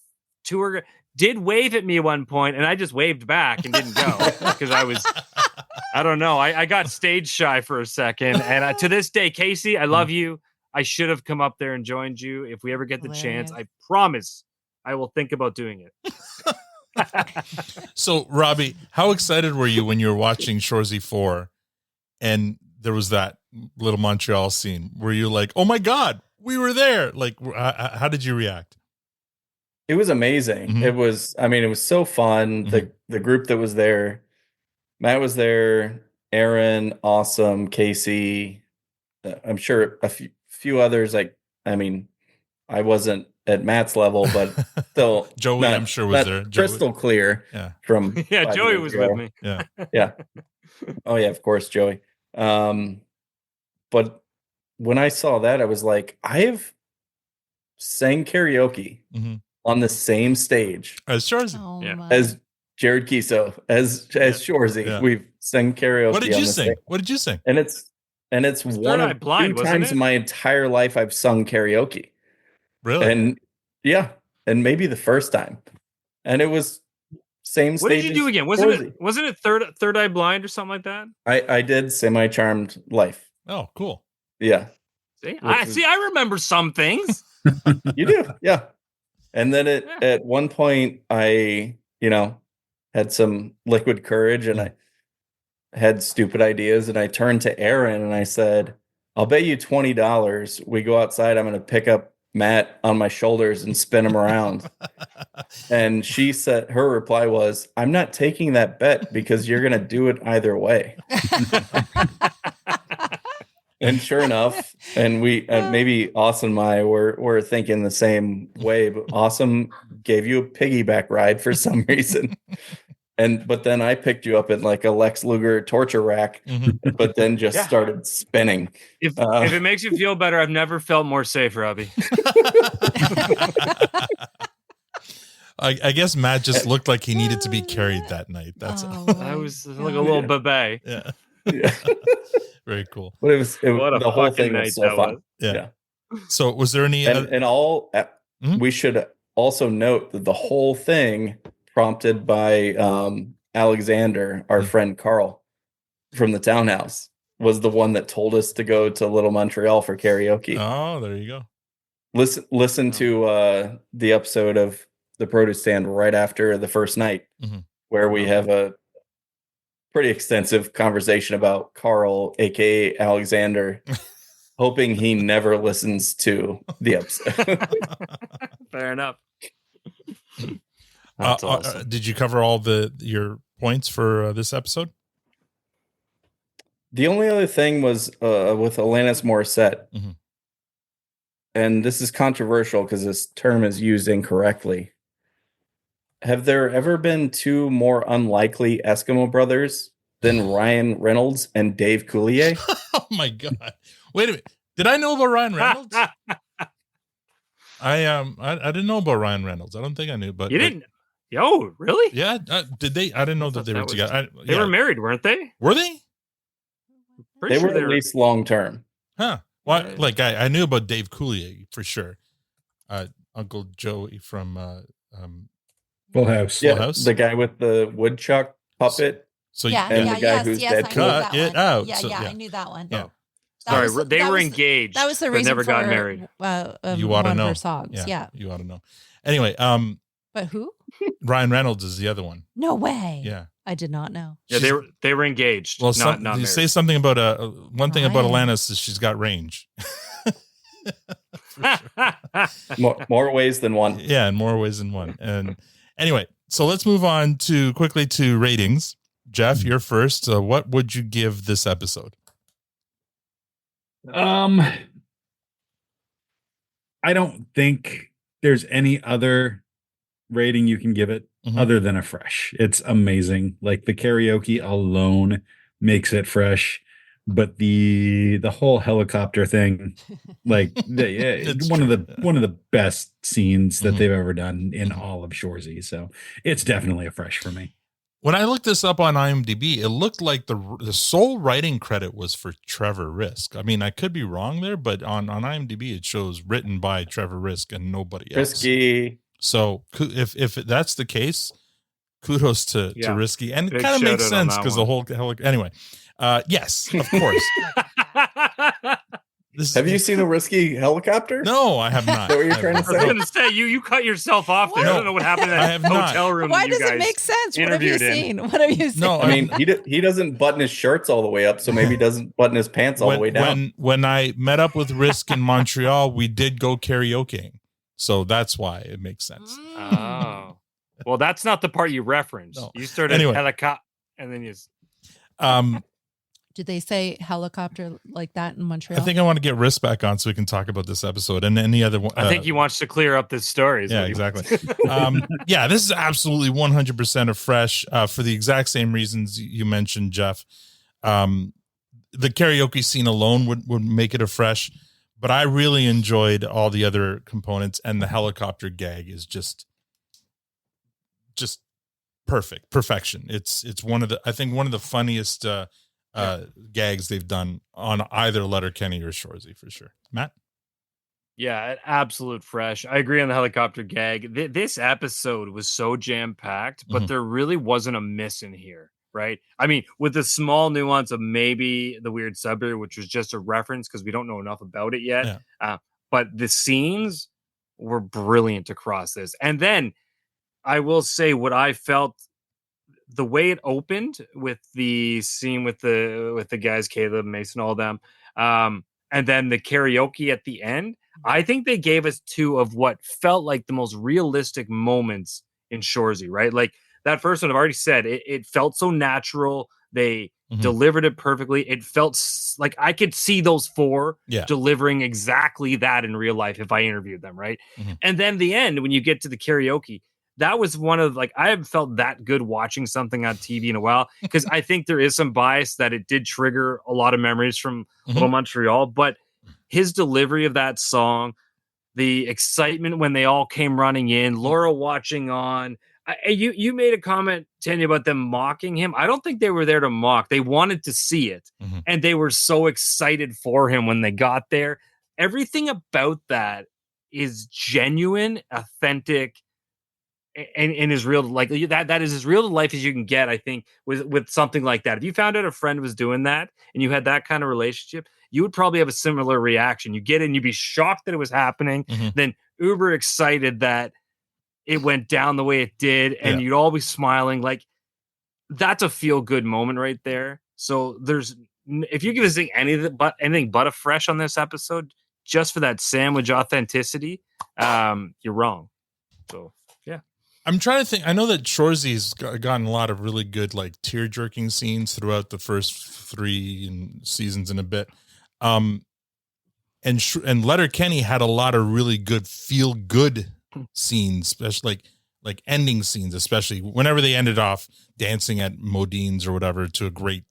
to her did wave at me at one point, and I just waved back and didn't go because I don't know. I got stage shy for a second, and to this day, Casey, I love you. I should have come up there and joined you. If we ever get the chance, I promise I will think about doing it. So, Robby, how excited were you when you were watching Shoresy 4 and there was that little Montreal scene? Were you like, oh my God, we were there? Like, how did you react? It was amazing. It was so fun. The group that was there, Matt was there, Aaron, Awesome, Casey, I'm sure a few others. I wasn't at Matt's level, but still, Joey, I'm sure was there. Crystal clear. Yeah. From Joey was with me. Yeah. Yeah. Oh yeah, of course, Joey. But when I saw that, I was like, I've sang karaoke on the same stage as Shoresy, as Jared Kiso, as Shoresy. Yeah. We've sang karaoke. What did you sing? What did you sing? And it's one of two times in my entire life I've sung karaoke. Really? And yeah, and maybe the first time. And it was same stage. What did you do again? Wasn't it Third Eye Blind or something like that? I did Semi-Charmed Life. Oh, cool. Yeah. See, I remember some things. You do, yeah. And then at one point I, had some liquid courage and I had stupid ideas, and I turned to Aaron and I said, I'll bet you $20 we go outside, I'm going to pick up Matt on my shoulders and spin him around. And she said, her reply was, I'm not taking that bet because you're going to do it either way. And sure enough, and we maybe Awesome and I were thinking the same way, but Awesome gave you a piggyback ride for some reason. But then I picked you up in like a Lex Luger torture rack, but then just started spinning. If it makes you feel better, I've never felt more safe, Robby. I guess Matt just looked like he needed to be carried that night. That's I was like a little bebe. Yeah. Very cool. But it was What a the whole fucking thing night was so that fun. was. Yeah. So was there any we should also note that the whole thing prompted by Alexander, our friend Carl from the townhouse, was the one that told us to go to Little Montreal for karaoke. Oh, there you go. Listen to the episode of the produce stand right after the first night, where we have a pretty extensive conversation about Carl, aka Alexander, hoping he never listens to the episode. Fair enough. That's awesome. Did you cover all your points for this episode? The only other thing was with Alanis Morissette. And this is controversial because this term is used incorrectly. Have there ever been two more unlikely Eskimo brothers than Ryan Reynolds and Dave Coulier? Oh my God. Wait a minute. Did I know about Ryan Reynolds? I didn't know about Ryan Reynolds. I don't think I knew, but you didn't. Yo, really? Yeah. Did they? I didn't know that they were together. They were married, weren't they? Were they? They were at least long term. Huh. Well, like I knew about Dave Coulier for sure. Uncle Joey from Full House. Yeah, Full House. the guy with the woodchuck puppet. So and the guy who's dead. cut it out. Yeah, So, I knew that one. Yeah. Sorry, they were engaged. That was the but reason never for got married. You ought to one know. of her songs. Yeah. You ought to know. Anyway, But who? Ryan Reynolds is the other one. No way. Yeah. I did not know. Yeah, they were engaged. Well, not you married. say something about one thing about Ryan. Alanis is she's got range. More ways than one. Yeah, in more ways than one. And anyway, so let's move on quickly to ratings. Jeff, you're first. What would you give this episode? I don't think there's any other rating you can give it other than a fresh. It's amazing. Like the karaoke alone makes it fresh, but the whole helicopter thing, like one of the best scenes that they've ever done in all of Shoresy. So it's definitely a fresh for me. When I looked this up on IMDb, it looked like the sole writing credit was for Trevor Risk. I mean, I could be wrong there, but on IMDb it shows written by Trevor Risk and nobody else. Risky. So if that's the case, kudos to Risky, and it kind of makes sense because the whole anyway. Yes, of course. Have you seen a Risky helicopter? No, I have not. Is that what you're trying to I was say? going to say you cut yourself off there. I don't know what happened in that hotel room. Why that you does it guys make sense? What have you interviewed in. seen? What have you seen? No, I mean, he doesn't button his shirts all the way up, so maybe he doesn't button his pants all the way down. When I met up with Risk in Montreal, we did go karaokeing. So that's why it makes sense. Oh. Well, that's not the part you referenced. No. You started Anyway. helicopter and then you Did they say helicopter like that in Montreal? I think I want to get Risk back on so we can talk about this episode and any other one. I think he wants to clear up this story. is Yeah, what he exactly. wants. Yeah, this is absolutely 100% a fresh for the exact same reasons you mentioned, Jeff. The karaoke scene alone would make it a fresh, but I really enjoyed all the other components, and the helicopter gag is just perfection. It's one of the funniest gags they've done on either Letterkenny or Shoresy for sure. Matt? Yeah, an absolute fresh. I agree on the helicopter gag. This episode was so jam-packed, but there really wasn't a miss in here, right? I mean, with the small nuance of maybe the weird subway, which was just a reference because we don't know enough about it yet. But the scenes were brilliant across this. And then I will say what I felt, the way it opened with the scene with the guys, Caleb, Mason, all of them, and then the karaoke at the end, I think they gave us two of what felt like the most realistic moments in Shoresy, right? Like that first one, I've already said, it felt so natural. They delivered it perfectly. It felt like I could see those four delivering exactly that in real life if I interviewed them, right? And then the end, when you get to the karaoke, that was one of I haven't felt that good watching something on TV in a while, because I think there is some bias that it did trigger a lot of memories from Little Montreal, but his delivery of that song, the excitement when they all came running in, Laura watching on. You made a comment, Tanya, about them mocking him. I don't think they were there to mock. They wanted to see it, and they were so excited for him when they got there. Everything about that is genuine, authentic, and is real. Like that is as real to life as you can get, I think, with something like that. If you found out a friend was doing that and you had that kind of relationship, you would probably have a similar reaction. You get in, you'd be shocked that it was happening, then uber excited that it went down the way it did, and you'd all be smiling. Like, that's a feel-good moment right there. So if you give this thing anything but a fresh on this episode, just for that sandwich authenticity, you're wrong. So yeah. I'm trying to think. I know that Shoresy's gotten a lot of really good tear-jerking scenes throughout the first 3 seasons and a bit. And Letterkenny had a lot of really good feel-good scenes, especially like ending scenes, especially whenever they ended off dancing at Modine's or whatever to a great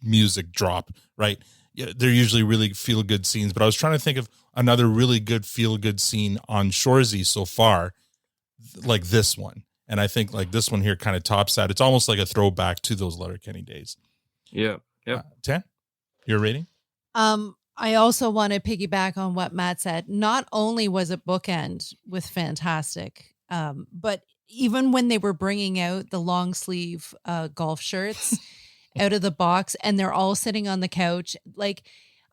music drop, right? Yeah, they're usually really feel-good scenes, but I was trying to think of another really good feel-good scene on Shoresy so far, like this one. And I think this one here kind of tops that. It's almost like a throwback to those Letterkenny days. Yeah. Yep. Tan, your rating? I also want to piggyback on what Matt said. Not only was it bookend with fantastic But even when they were bringing out the long sleeve golf shirts out of the box and they're all sitting on the couch, like,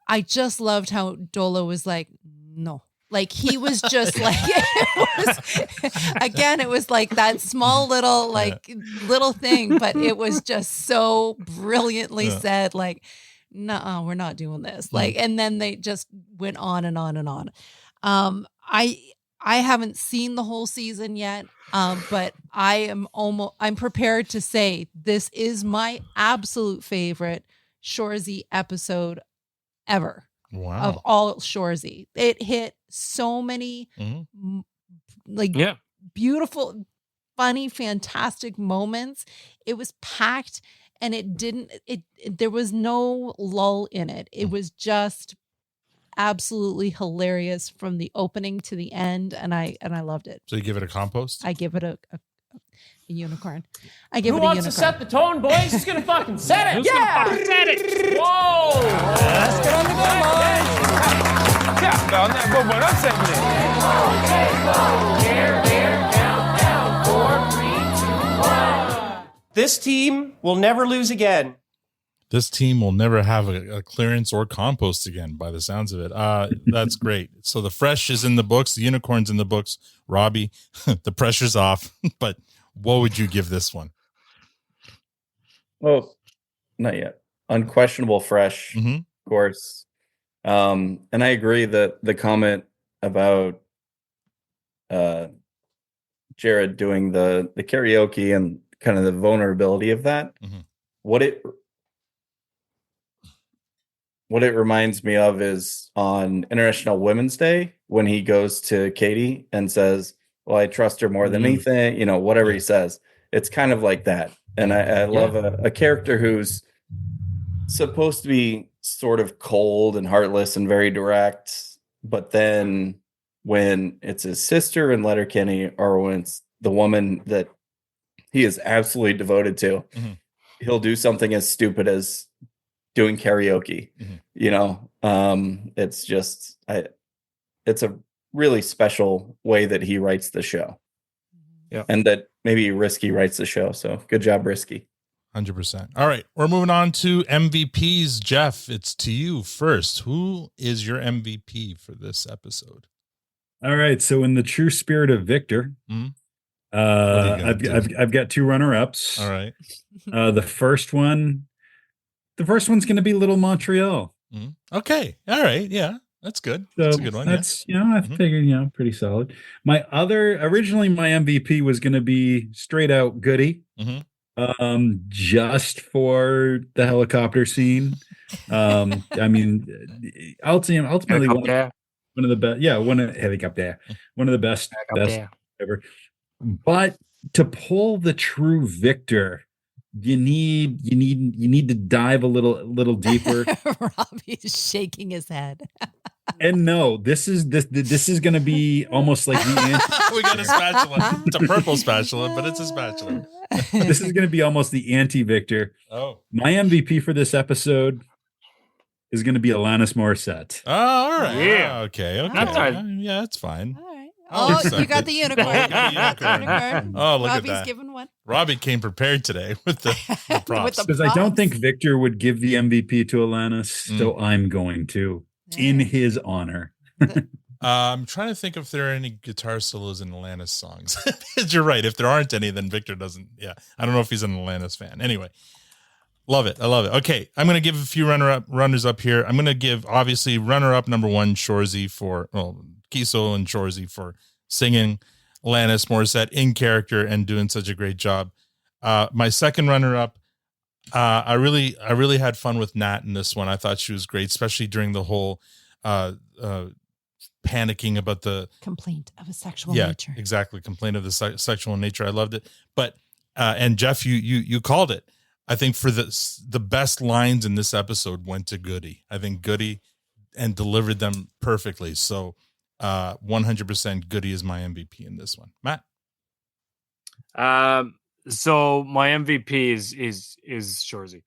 I just loved how Dolo was like, no. Like, he was just like, it was like that small little, little thing, but it was just so brilliantly said, like, no, we're not doing this. Like, and then they just went on and on and on. I haven't seen the whole season yet, but I'm prepared to say this is my absolute favorite Shoresy episode ever. Wow. Of all Shoresy. It hit so many beautiful, funny, fantastic moments. It was packed and there was no lull in it. It was just absolutely hilarious from the opening to the end, and I loved it. So you give it a compost? I give it a unicorn. I give Who it a wants unicorn. to set the tone, boys? Who's gonna fucking set it? Who's gonna fucking set it? Whoa! Let's get on the go, This team will never lose again. This team will never have a clearance or compost again, by the sounds of it. That's great. So the fresh is in the books. The unicorn's in the books. Robby, the pressure's off. But what would you give this one? Oh, not yet. Unquestionable fresh, of course. And I agree that the comment about Jared doing the karaoke and kind of the vulnerability of that, what it reminds me of is on International Women's Day when he goes to Katie and says, well, I trust her more than anything, whatever he says. It's kind of like that. And I love a character who's supposed to be sort of cold and heartless and very direct. But then when it's his sister in Letterkenny, or when it's the woman that he is absolutely devoted to, he'll do something as stupid as doing karaoke. It's just it's a really special way that he writes the show. And that maybe Risky writes the show. So good job, Risky. 100%. All right, we're moving on to MVPs. Jeff, it's to you first. Who is your MVP for this episode? All right, so in the true spirit of Victor, I've got two runner-ups. All right. The first one's going to be Little Montreal. Okay. All right. Yeah, that's good. That's a good one. That's, I figured, pretty solid. Originally my MVP was going to be straight out Goody. Just for the helicopter scene. I mean, ultimately one of the best. Yeah, one of the best ever. But to pull the true Victor, you need to dive a little deeper. Robby's shaking his head. And no, this is going to be almost like the we got a spatula. It's a purple spatula, but it's a spatula. This is going to be almost the anti-Victor. Oh, my MVP for this episode is going to be Alanis Morissette. Oh, all right. Yeah. Okay. That's right. Yeah, that's fine. All right. Oh, you got the unicorn. Oh, look Robbie's at that. given one. Robby came prepared today with the props. Because I don't think Victor would give the MVP to Alanis, so I'm going to, in his honor. I'm trying to think if there are any guitar solos in Alanis songs. You're right. If there aren't any, then Victor doesn't. Yeah. I don't know if he's an Alanis fan. Anyway, love it. I love it. Okay. I'm going to give a few runners up here. I'm going to give, obviously, runner up number one, Shoresy Kiso and Shoresy for singing Alanis Morissette in character and doing such a great job. My second runner up, I really had fun with Nat in this one. I thought she was great, especially during the whole panicking about the complaint of a sexual nature. Exactly. Complaint of the sexual nature. I loved it. But, and Jeff, you called it. I think for the best lines in this episode went to Goody. I think Goody and delivered them perfectly. So 100% Goody is my MVP in this one. Matt? So my MVP is Shoresy.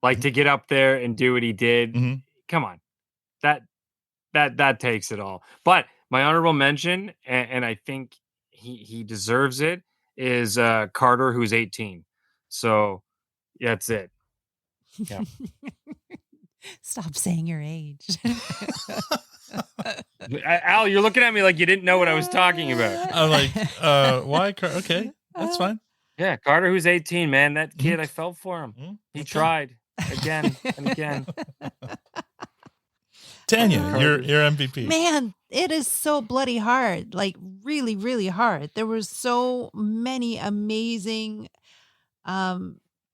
Like to get up there and do what he did. Come on. That takes it all. But my honorable mention, and I think he deserves it, is Carter, who's 18. So that's it. Yeah. Stop saying your age. Al, you're looking at me like you didn't know what I was talking about. I'm like, why? Okay, that's fine. Yeah, Carter, who's 18, man. That kid, I felt for him. He tried again and again. Tanya, your MVP. Man, it is so bloody hard. Like really, really hard. There were so many amazing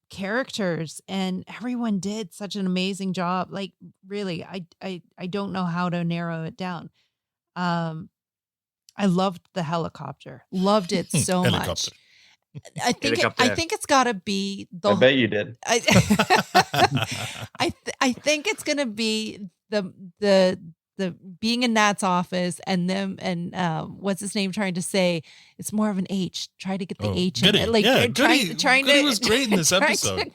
characters, and everyone did such an amazing job. Like really, I don't know how to narrow it down. I loved the helicopter. Loved it so much. I think it's got to be the. I bet you did. I think it's gonna be the being in Nat's office and them and what's his name trying to say it's more of an H. Try to get the H in it. Like Goody, trying Goody to was great in this episode.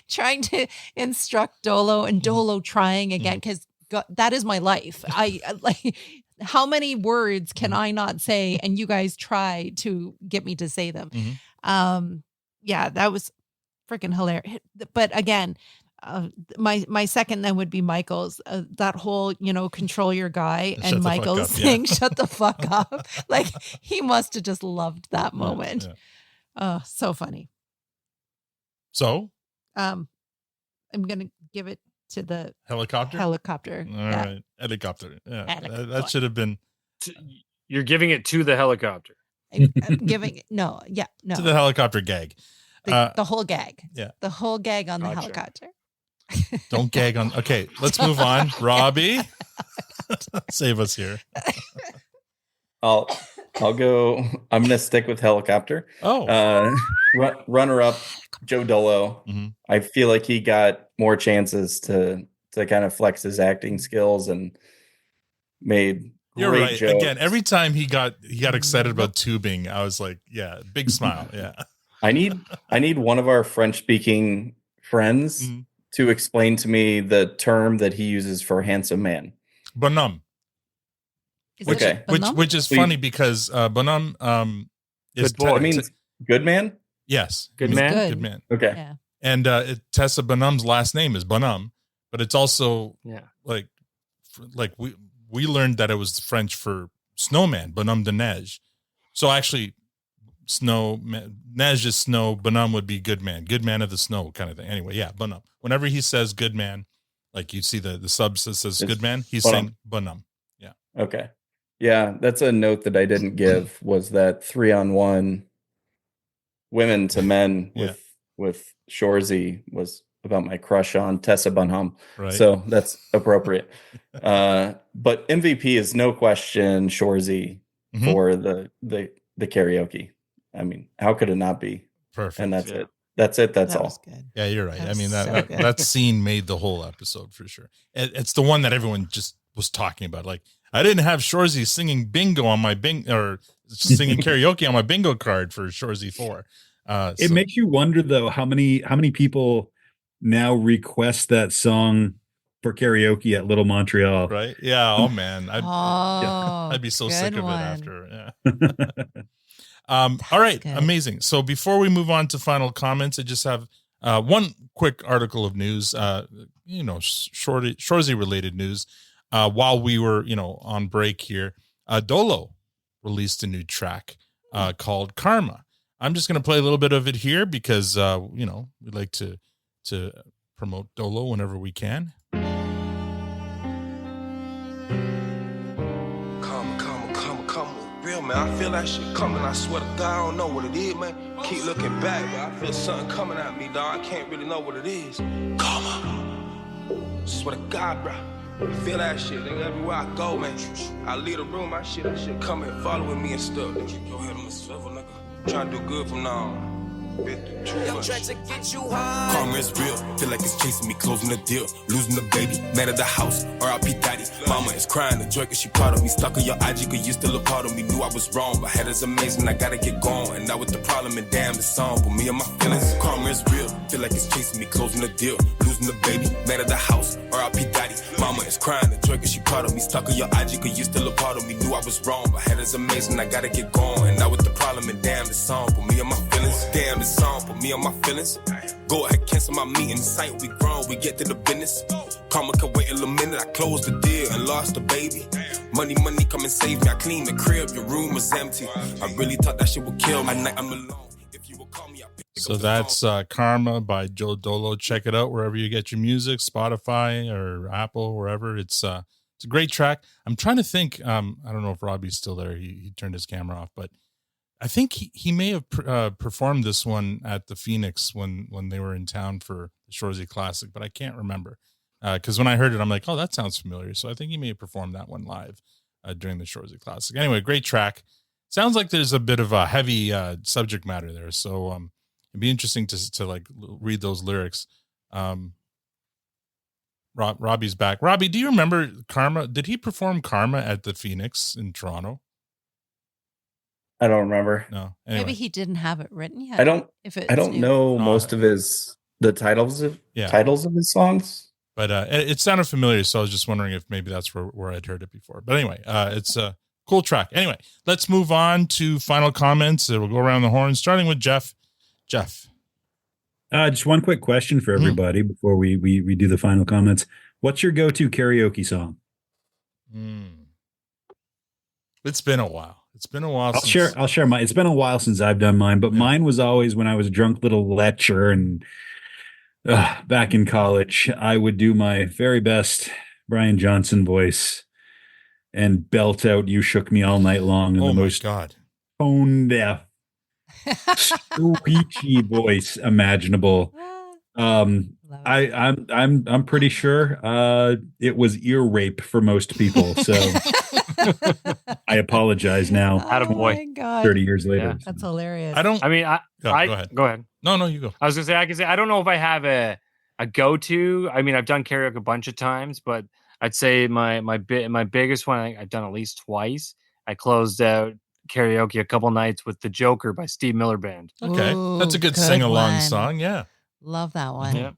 Trying to instruct Dolo and Dolo trying again because that is my life. I like. How many words can I not say? And you guys try to get me to say them. Yeah, that was freaking hilarious. But again, my second then would be Michael's. That whole, control your guy and Michael's saying, shut the fuck up. Like he must have just loved that moment. Oh, so funny. So, I'm going to give it to the helicopter. All right. Helicopter. Yeah. That should have been. You're giving it to the helicopter. I'm giving no. To the helicopter gag. The whole gag. Yeah. The whole gag on the helicopter. Don't gag on. Okay, let's move on. Robbie, save us here. I'll go. I'm going to stick with helicopter. Runner up, Joe Dolo. Mm-hmm. I feel like he got more chances to kind of flex his acting skills and made You're great right. jokes. Again, every time he got excited about tubing, I was like, yeah, big smile. Yeah. I need one of our French speaking friends to explain to me the term that he uses for handsome man. Bonhomme. Which is funny because bonhomme is it means good man. Yes, good man. Good man. Okay. Yeah. And Tessa Bonhomme's last name is Bonhomme, but it's also like we learned that it was French for snowman, bonhomme de neige. So actually, neige is snow. Bonhomme would be good man of the snow kind of thing. Anyway, yeah, bonhomme. Whenever he says good man, like you see the sub says good man, he's saying bonhomme. Yeah. Okay. Yeah, that's a note that I didn't give was that 3-on-1 women to men with Shoresy was about my crush on Tessa Bonhomme. Right. So that's appropriate. But MVP is no question Shoresy for the karaoke. I mean, how could it not be? Perfect. And that's it. That's it. That's all. Yeah, you're right. I mean, that scene made the whole episode for sure. It's the one that everyone just was talking about. Like, I didn't have Shoresy singing bingo on my or singing karaoke on my bingo card for Shoresy 4. It makes you wonder though how many people now request that song for karaoke at Little Montreal. Right? Yeah. Oh man, I'd be so sick of it after. Yeah. All right, amazing. So before we move on to final comments, I just have one quick article of news. Shoresy related news. While we were, on break here, Dolo released a new track called Karma. I'm just going to play a little bit of it here because, we like to promote Dolo whenever we can. Come, real man. I feel that shit coming. I swear to God, I don't know what it is, man. Keep looking back, but I feel something coming at me, dog. I can't really know what it is. Karma. Swear to God, bro. I feel that shit, nigga, everywhere I go, man. I leave the room, my shit, that shit coming, following me and stuff. Keep your head on the swivel, nigga. Trying to do good from now on. Karma is real, feel like it's chasing me, closing the deal, losing the baby, man of the house, R.I.P. daddy. Mama is crying, the joy cause she proud of me, stuck on your IG cause you still a part of me, knew I was wrong, but head is amazing, I gotta get going, and now with the problem, and damn, it's on, but me and my feelings, karma is real, feel like it's chasing me, closing the deal, losing the baby, man of the house, R.I.P. daddy. Mama is crying, the joy cause she proud of me, stuck on your IG cause you still a part of me, knew I was wrong, but head is amazing, I gotta get going, and now with the problem, and damn the song put me on my feelings. Damn the song put me on my feelings. Go ahead, cancel my meeting. Sight, we grown, we get to the business. Karma can wait a little minute. I closed the deal and lost the baby. Money, come and save me. I clean the crib, your room was empty. I really thought that shit would kill me. At night I'm alone. If you would call me, So that's Karma by Joe Dolo. Check it out wherever you get your music, Spotify or Apple, wherever. It's a great track. I'm trying to think. I don't know if Robbie's still there. He turned his camera off, but I think he may have performed this one at the Phoenix when they were in town for the Shoresy Classic, but I can't remember. Because when I heard it, I'm like, oh, that sounds familiar. So I think he may have performed that one live during the Shoresy Classic. Anyway, great track. Sounds like there's a bit of a heavy subject matter there. So it'd be interesting to like read those lyrics. Robbie's back. Robbie, do you remember Karma? Did he perform Karma at the Phoenix in Toronto? I don't remember. No. Anyway. Maybe he didn't have it written yet. I don't know most of the titles of his songs. But it sounded familiar, so I was just wondering if maybe that's where I'd heard it before. But anyway, it's a cool track. Anyway, let's move on to final comments. We'll go around the horn, starting with Jeff. Jeff. Just one quick question for everybody before we do the final comments. What's your go-to karaoke song? It's been a while. I'll share mine. It's been a while since I've done mine, but mine was always when I was a drunk little lecher and back in college, I would do my very best Brian Johnson voice and belt out "You Shook Me All Night Long" in the most tone deaf, screechy voice imaginable. I'm pretty sure it was ear rape for most people. So I apologize now. Attaboy. 30 years later. Yeah, that's hilarious. Go ahead. Go ahead. No, you go. I was gonna say, I don't know if I have a go-to. I mean, I've done karaoke a bunch of times, but I'd say my biggest one I've done at least twice. I closed out karaoke a couple nights with "The Joker" by Steve Miller Band. Okay, that's a good sing-along song. Yeah, love that one. Yeah.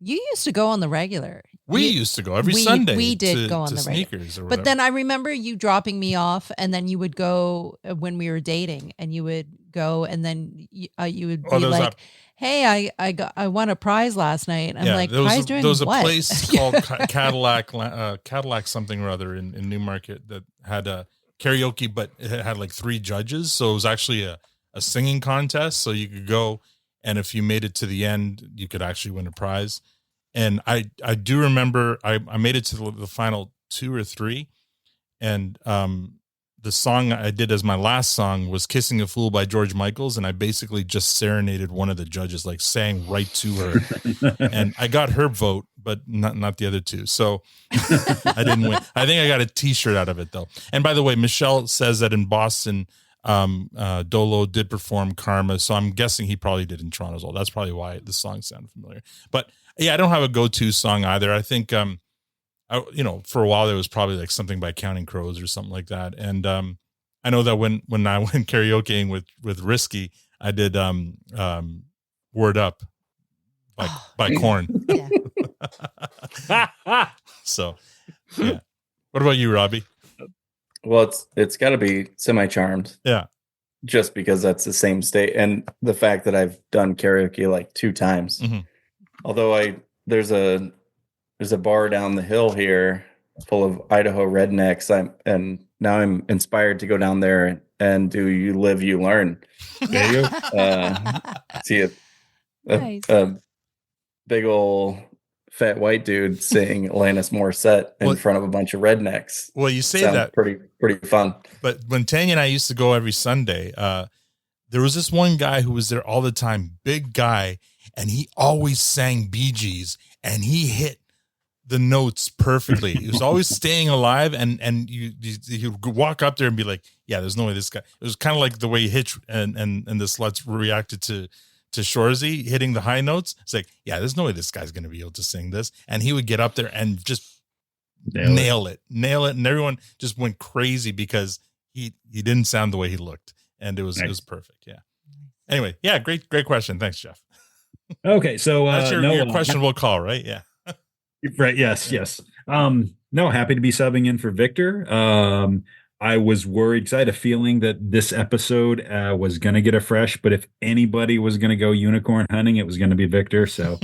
You used to go on the regular. We used to go every Sunday. We did go on the Sneakers regular. But then I remember you dropping me off, and then you would go when we were dating, and you would go, and then you would be like, "Hey, I won a prize last night." I'm like, "Prize doing what?" There was a place called Cadillac something or other in Newmarket that had a karaoke, but it had like 3 judges, so it was actually a singing contest. So you could go, and if you made it to the end, you could actually win a prize. And I do remember I made it to the final 2 or 3, and the song I did as my last song was "Kissing a Fool" by George Michaels, and I basically just serenaded one of the judges, like sang right to her. And I got her vote, but not the other 2. So I didn't win. I think I got a t-shirt out of it though. And by the way, Michelle says that in Boston, Dolo did perform Karma, so I'm guessing he probably did in Toronto as well. That's probably why the song sounded familiar. But yeah, I don't have a go-to song either. I think for a while there was probably like something by Counting Crows or something like that. And I know that when I went karaokeing with Risky, I did Word Up by Korn. So yeah. What about you, Robbie? Well, it's got to be Semi-Charmed. Yeah. Just because that's the same state, and the fact that I've done karaoke like 2 times. Mm-hmm. Although there's a bar down the hill here full of Idaho rednecks. And now I'm inspired to go down there and do "You Live, You Learn." There you go. See a big old fat white dude sing Alanis Morissette in front of a bunch of rednecks. Well, you say Sounds that pretty fun. But when Tanya and I used to go every Sunday, there was this one guy who was there all the time, big guy, and he always sang Bee Gees, and he hit the notes perfectly. He was always staying alive, and you walk up there and be like, yeah, there's no way this guy. It was kind of like the way Hitch and the Sluts reacted to Shoresy hitting the high notes. It's like, yeah, there's no way this guy's going to be able to sing this. And he would get up there and just nail it. And everyone just went crazy because he didn't sound the way he looked. And it was perfect. Yeah. Anyway, yeah, great question. Thanks, Jeff. Okay, so that's your questionable call, right? Yeah. Right. Yes. No, happy to be subbing in for Victor. I was worried because I had a feeling that this episode was going to get a fresh, but if anybody was going to go unicorn hunting, it was going to be Victor. So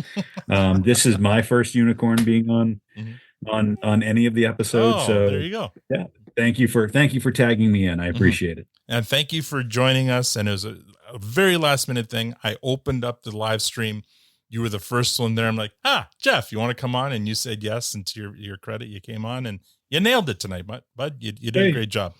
this is my first unicorn being on any of the episodes. Oh, so there you go. Yeah. Thank you for tagging me in. I appreciate it. And thank you for joining us. And it was a very last minute thing. I opened up the live stream. You were the first one there. I'm like, Jeff, you want to come on? And you said yes. And to your credit, you came on and you nailed it tonight, bud. You did a great job.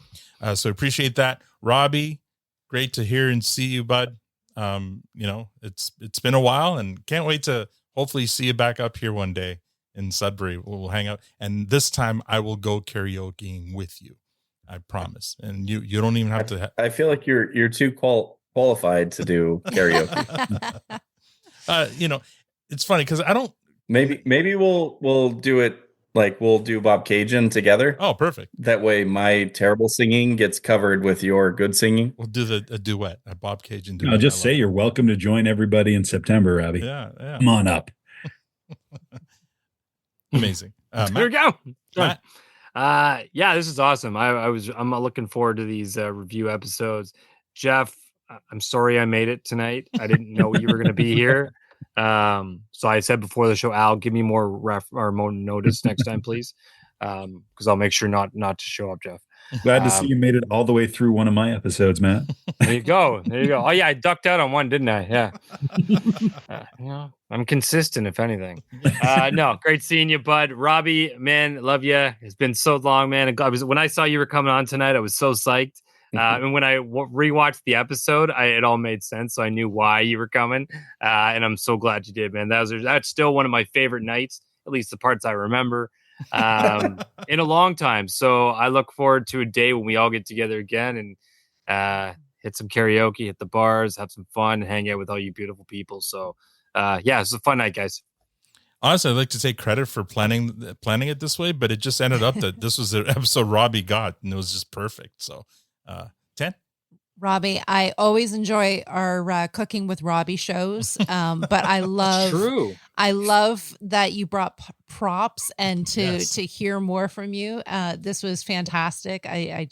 So appreciate that. Robby, great to hear and see you, bud. It's been a while and can't wait to hopefully see you back up here one day in Sudbury. We'll hang out. And this time I will go karaokeing with you. I promise. And you don't even have to. I feel like you're too qualified to do karaoke. It's funny because I don't. Maybe we'll do it like we'll do Bob Cajun together. Oh, perfect. That way, my terrible singing gets covered with your good singing. We'll do a duet, a Bob Cajun duet. I'll just say you're welcome to join everybody in September, Robby. Yeah. Come on up. Amazing. There we go. Matt? Yeah, this is awesome. I'm looking forward to these review episodes. Jeff, I'm sorry I made it tonight. I didn't know you were going to be here. So I said before the show, Al, give me more more notice next time, please. Because I'll make sure not to show up, Jeff. Glad to see you made it all the way through one of my episodes, Matt. There you go. Oh yeah, I ducked out on one, didn't I? Yeah. I'm consistent, if anything. No, great seeing you, bud. Robby, man, love you. It's been so long, man. When I saw you were coming on tonight, I was so psyched. And when I rewatched the episode, it all made sense. So I knew why you were coming. And I'm so glad you did, man. That's still one of my favorite nights, at least the parts I remember, in a long time. So I look forward to a day when we all get together again and hit some karaoke, hit the bars, have some fun, and hang out with all you beautiful people. So yeah, it's a fun night, guys. Honestly, I'd like to take credit for planning it this way, but it just ended up that this was the episode Robby got, and it was just perfect. So 10. Robby, I always enjoy our cooking with Robby shows, but I love that you brought props and to hear more from you. This was fantastic. And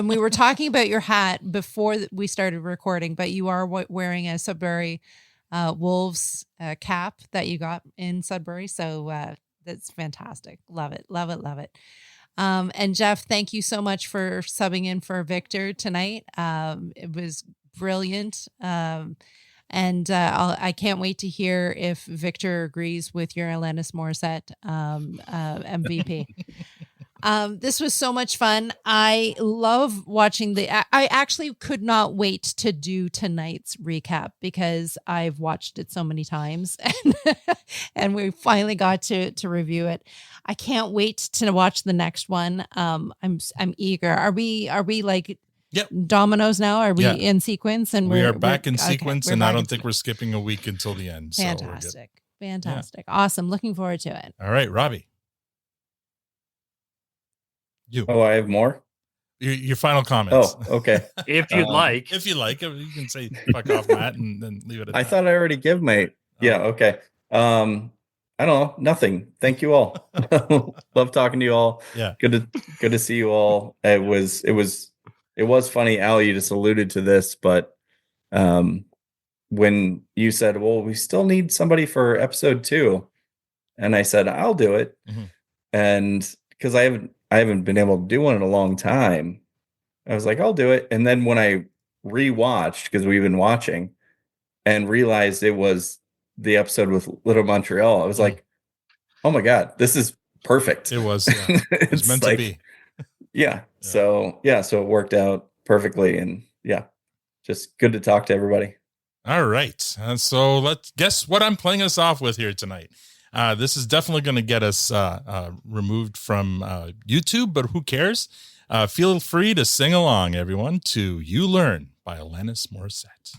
we were talking about your hat before we started recording, but you are wearing a Sudbury Wolves cap that you got in Sudbury, so that's fantastic. Love it. And Jeff, thank you so much for subbing in for Victor tonight. It was brilliant. And I can't wait to hear if Victor agrees with your Alanis Morissette MVP. This was so much fun. I love watching I actually could not wait to do tonight's recap because I've watched it so many times and we finally got to review it. I can't wait to watch the next one. I'm eager. Are we like dominoes now? Are we in sequence? And we are back in sequence, and I don't think we're skipping a week until the end. Fantastic. So we're good. Fantastic. Yeah. Awesome. Looking forward to it. All right, Robby. Oh, I have more? Your final comments. Oh, okay. If you'd like. If you like, you can say fuck off, Matt, and then leave it at that. I thought I already gave my... Yeah, okay. I don't know. Nothing. Thank you all. Love talking to you all. Yeah. Good to see you all. It was funny, Al, you just alluded to this, but when you said, well, we still need somebody for episode 2, and I said, I'll do it. Mm-hmm. And because I haven't been able to do one in a long time, I was like, I'll do it. And then when I rewatched, because we've been watching, and realized it was the episode with Little Montreal, I was like, oh my God, this is perfect. It was. Yeah. It was meant to be. Yeah. So it worked out perfectly. And yeah, just good to talk to everybody. All right. So let's guess what I'm playing us off with here tonight. This is definitely going to get us removed from YouTube, but who cares? Feel free to sing along, everyone, to You Learn by Alanis Morissette.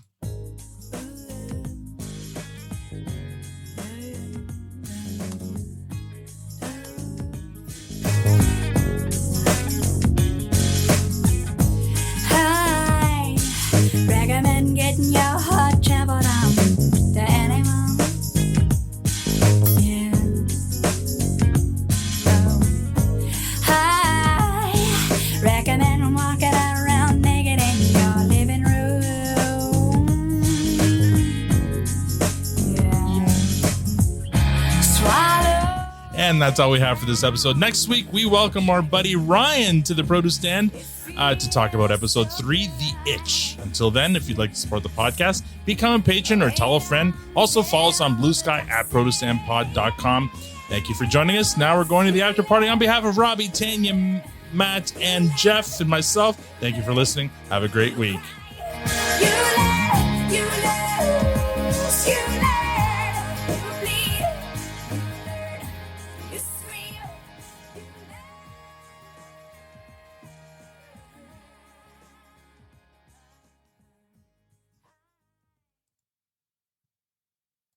Hi, recommend getting your heart traveled on to anyone. Yeah. Oh. Hi, And that's all we have for this episode. Next week, we welcome our buddy Ryan to the Produce Stand to talk about episode 3, The Itch. Until then, if you'd like to support the podcast, become a patron or tell a friend. Also, follow us on Blue Sky at ProduceStandPod.com. Thank you for joining us. Now we're going to the after party. On behalf of Robby, Tanya, Matt, and Jeff, and myself, thank you for listening. Have a great week. You